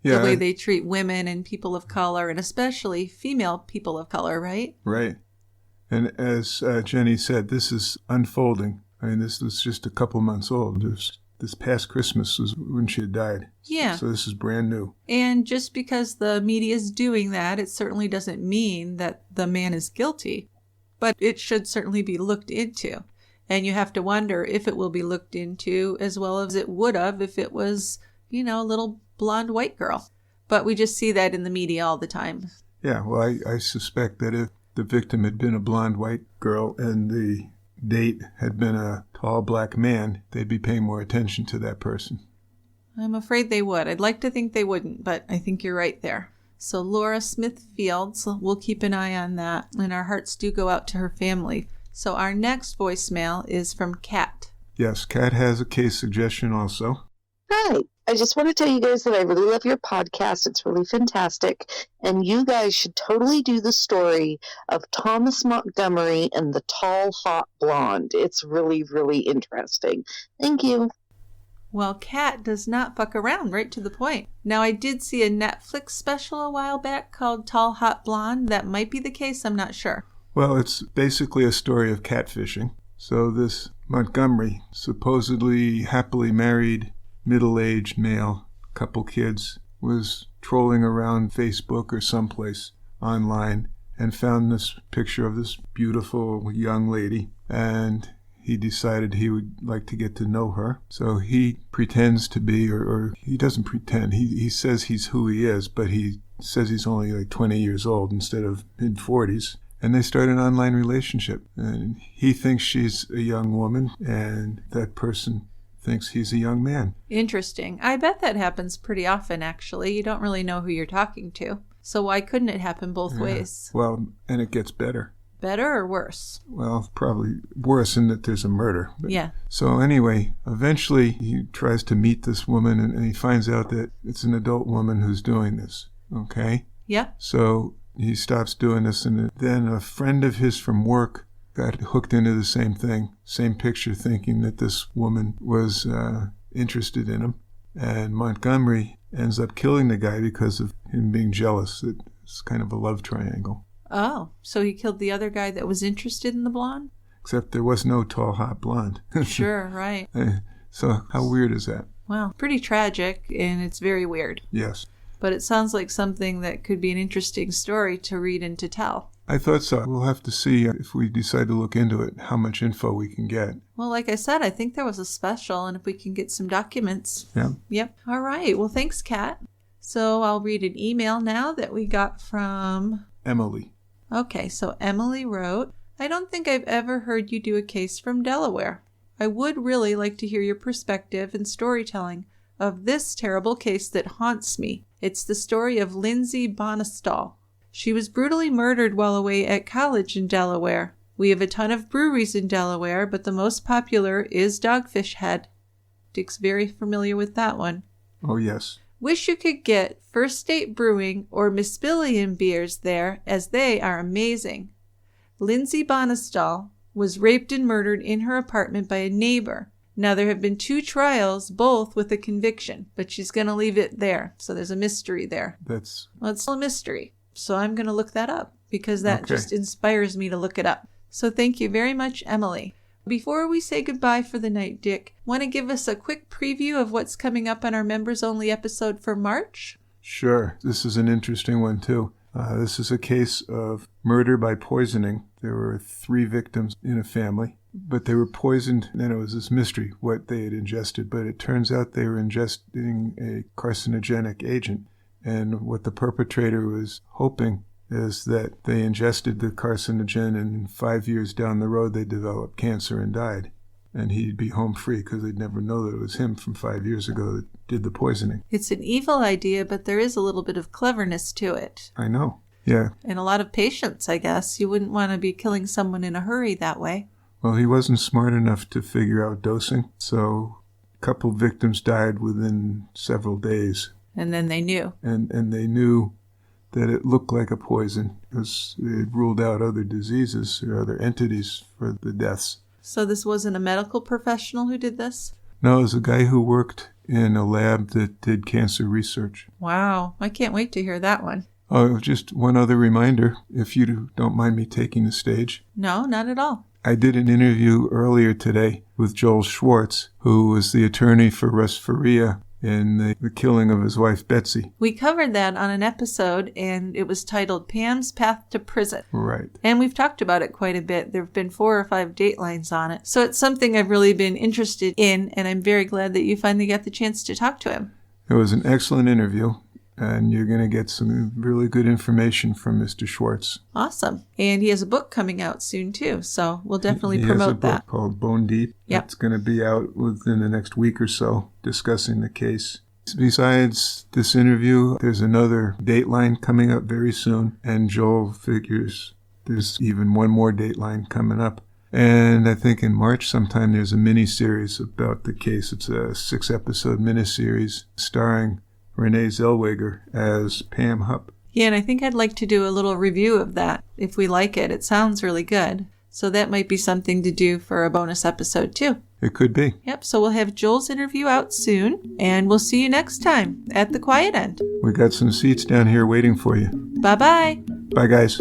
Yeah, the way they treat women and people of color, and especially female people of color, right? Right. And as Jenny said, this is unfolding. I mean, this was just a couple months old. This past Christmas was when she had died. Yeah. So this is brand new. And just because the media is doing that, it certainly doesn't mean that the man is guilty. But it should certainly be looked into. And you have to wonder if it will be looked into as well as it would have if it was, a little blonde white girl. But we just see that in the media all the time. Yeah, well, I suspect that if the victim had been a blonde white girl and the date had been a tall black man, they'd be paying more attention to that person. I'm afraid they would. I'd like to think they wouldn't, but I think you're right there. So Laura Smith Fields, we'll keep an eye on that, and our hearts do go out to her family. So our next voicemail is from Kat. Yes, Kat has a case suggestion also. Hi, I just want to tell you guys that I really love your podcast. It's really fantastic. And you guys should totally do the story of Thomas Montgomery and the tall, hot blonde. It's really, really interesting. Thank you. Well, Kat does not fuck around, right to the point. Now, I did see a Netflix special a while back called Tall, Hot Blonde. That might be the case. I'm not sure. Well, it's basically a story of catfishing. So this Montgomery, supposedly happily married, middle-aged male, couple kids, was trolling around Facebook or someplace online and found this picture of this beautiful young lady, and he decided he would like to get to know her. So he pretends to be, or he doesn't pretend, he says he's who he is, but he says he's only like 20 years old instead of mid-40s. And they start an online relationship. And he thinks she's a young woman, and that person thinks he's a young man. Interesting. I bet that happens pretty often, actually. You don't really know who you're talking to. So why couldn't it happen both ways? Well, and it gets better. Better or worse? Well, probably worse in that there's a murder. But, yeah. So anyway, eventually he tries to meet this woman, and he finds out that it's an adult woman who's doing this. Okay? Yeah. So he stops doing this, and then a friend of his from work got hooked into the same thing, same picture, thinking that this woman was interested in him. And Montgomery ends up killing the guy because of him being jealous. It's kind of a love triangle. Oh, so he killed the other guy that was interested in the blonde? Except there was no tall, hot blonde. Sure, right. So how weird is that? Well, pretty tragic, and it's very weird. Yes. But it sounds like something that could be an interesting story to read and to tell. I thought so. We'll have to see if we decide to look into it, how much info we can get. Well, like I said, I think there was a special, and if we can get some documents. Yeah. Yep. All right. Well, thanks, Kat. So I'll read an email now that we got from Emily. Okay, so Emily wrote, I don't think I've ever heard you do a case from Delaware. I would really like to hear your perspective and storytelling of this terrible case that haunts me. It's the story of Lindsay Bonestall. She was brutally murdered while away at college in Delaware. We have a ton of breweries in Delaware, but the most popular is Dogfish Head. Dick's very familiar with that one. Oh, yes. Wish you could get First State Brewing or Miss Billion beers there, as they are amazing. Lindsay Bonestall was raped and murdered in her apartment by a neighbor. Now, there have been 2 trials, both with a conviction, but she's going to leave it there. So there's a mystery there. Well, it's still a mystery. So I'm going to look that up because that just inspires me to look it up. So thank you very much, Emily. Before we say goodbye for the night, Dick, want to give us a quick preview of what's coming up on our members-only episode for March? Sure. This is an interesting one, too. This is a case of murder by poisoning. There were 3 victims in a family, but they were poisoned, and it was this mystery what they had ingested. But it turns out they were ingesting a carcinogenic agent, and what the perpetrator was hoping is that they ingested the carcinogen, and 5 years down the road they developed cancer and died. And he'd be home free because they'd never know that it was him from 5 years ago that did the poisoning. It's an evil idea, but there is a little bit of cleverness to it. I know, yeah. And a lot of patience, I guess. You wouldn't want to be killing someone in a hurry that way. Well, he wasn't smart enough to figure out dosing, so a couple victims died within several days. And then they knew. And they knew that it looked like a poison because they had ruled out other diseases or other entities for the deaths. So this wasn't a medical professional who did this? No, it was a guy who worked in a lab that did cancer research. Wow, I can't wait to hear that one. Oh, just one other reminder, if you don't mind me taking the stage. No, not at all. I did an interview earlier today with Joel Schwartz, who was the attorney for Russ Faria in the killing of his wife, Betsy. We covered that on an episode, and it was titled Pam's Path to Prison. Right. And we've talked about it quite a bit. There have been 4 or 5 datelines on it. So it's something I've really been interested in, and I'm very glad that you finally got the chance to talk to him. It was an excellent interview, and you're going to get some really good information from Mr. Schwartz. Awesome. And he has a book coming out soon, too, so we'll definitely promote that. He has a book called Bone Deep. Yep. It's going to be out within the next week or so, discussing the case. Besides this interview, there's another Dateline coming up very soon, and Joel figures there's even one more Dateline coming up. And I think in March sometime there's a mini-series about the case. It's a 6-episode mini-series starring Renee Zellweger as Pam Hupp. Yeah, and I think I'd like to do a little review of that if we like it. It sounds really good. So that might be something to do for a bonus episode, too. It could be. Yep, so we'll have Joel's interview out soon, and we'll see you next time at the Quiet End. We got some seats down here waiting for you. Bye-bye. Bye, guys.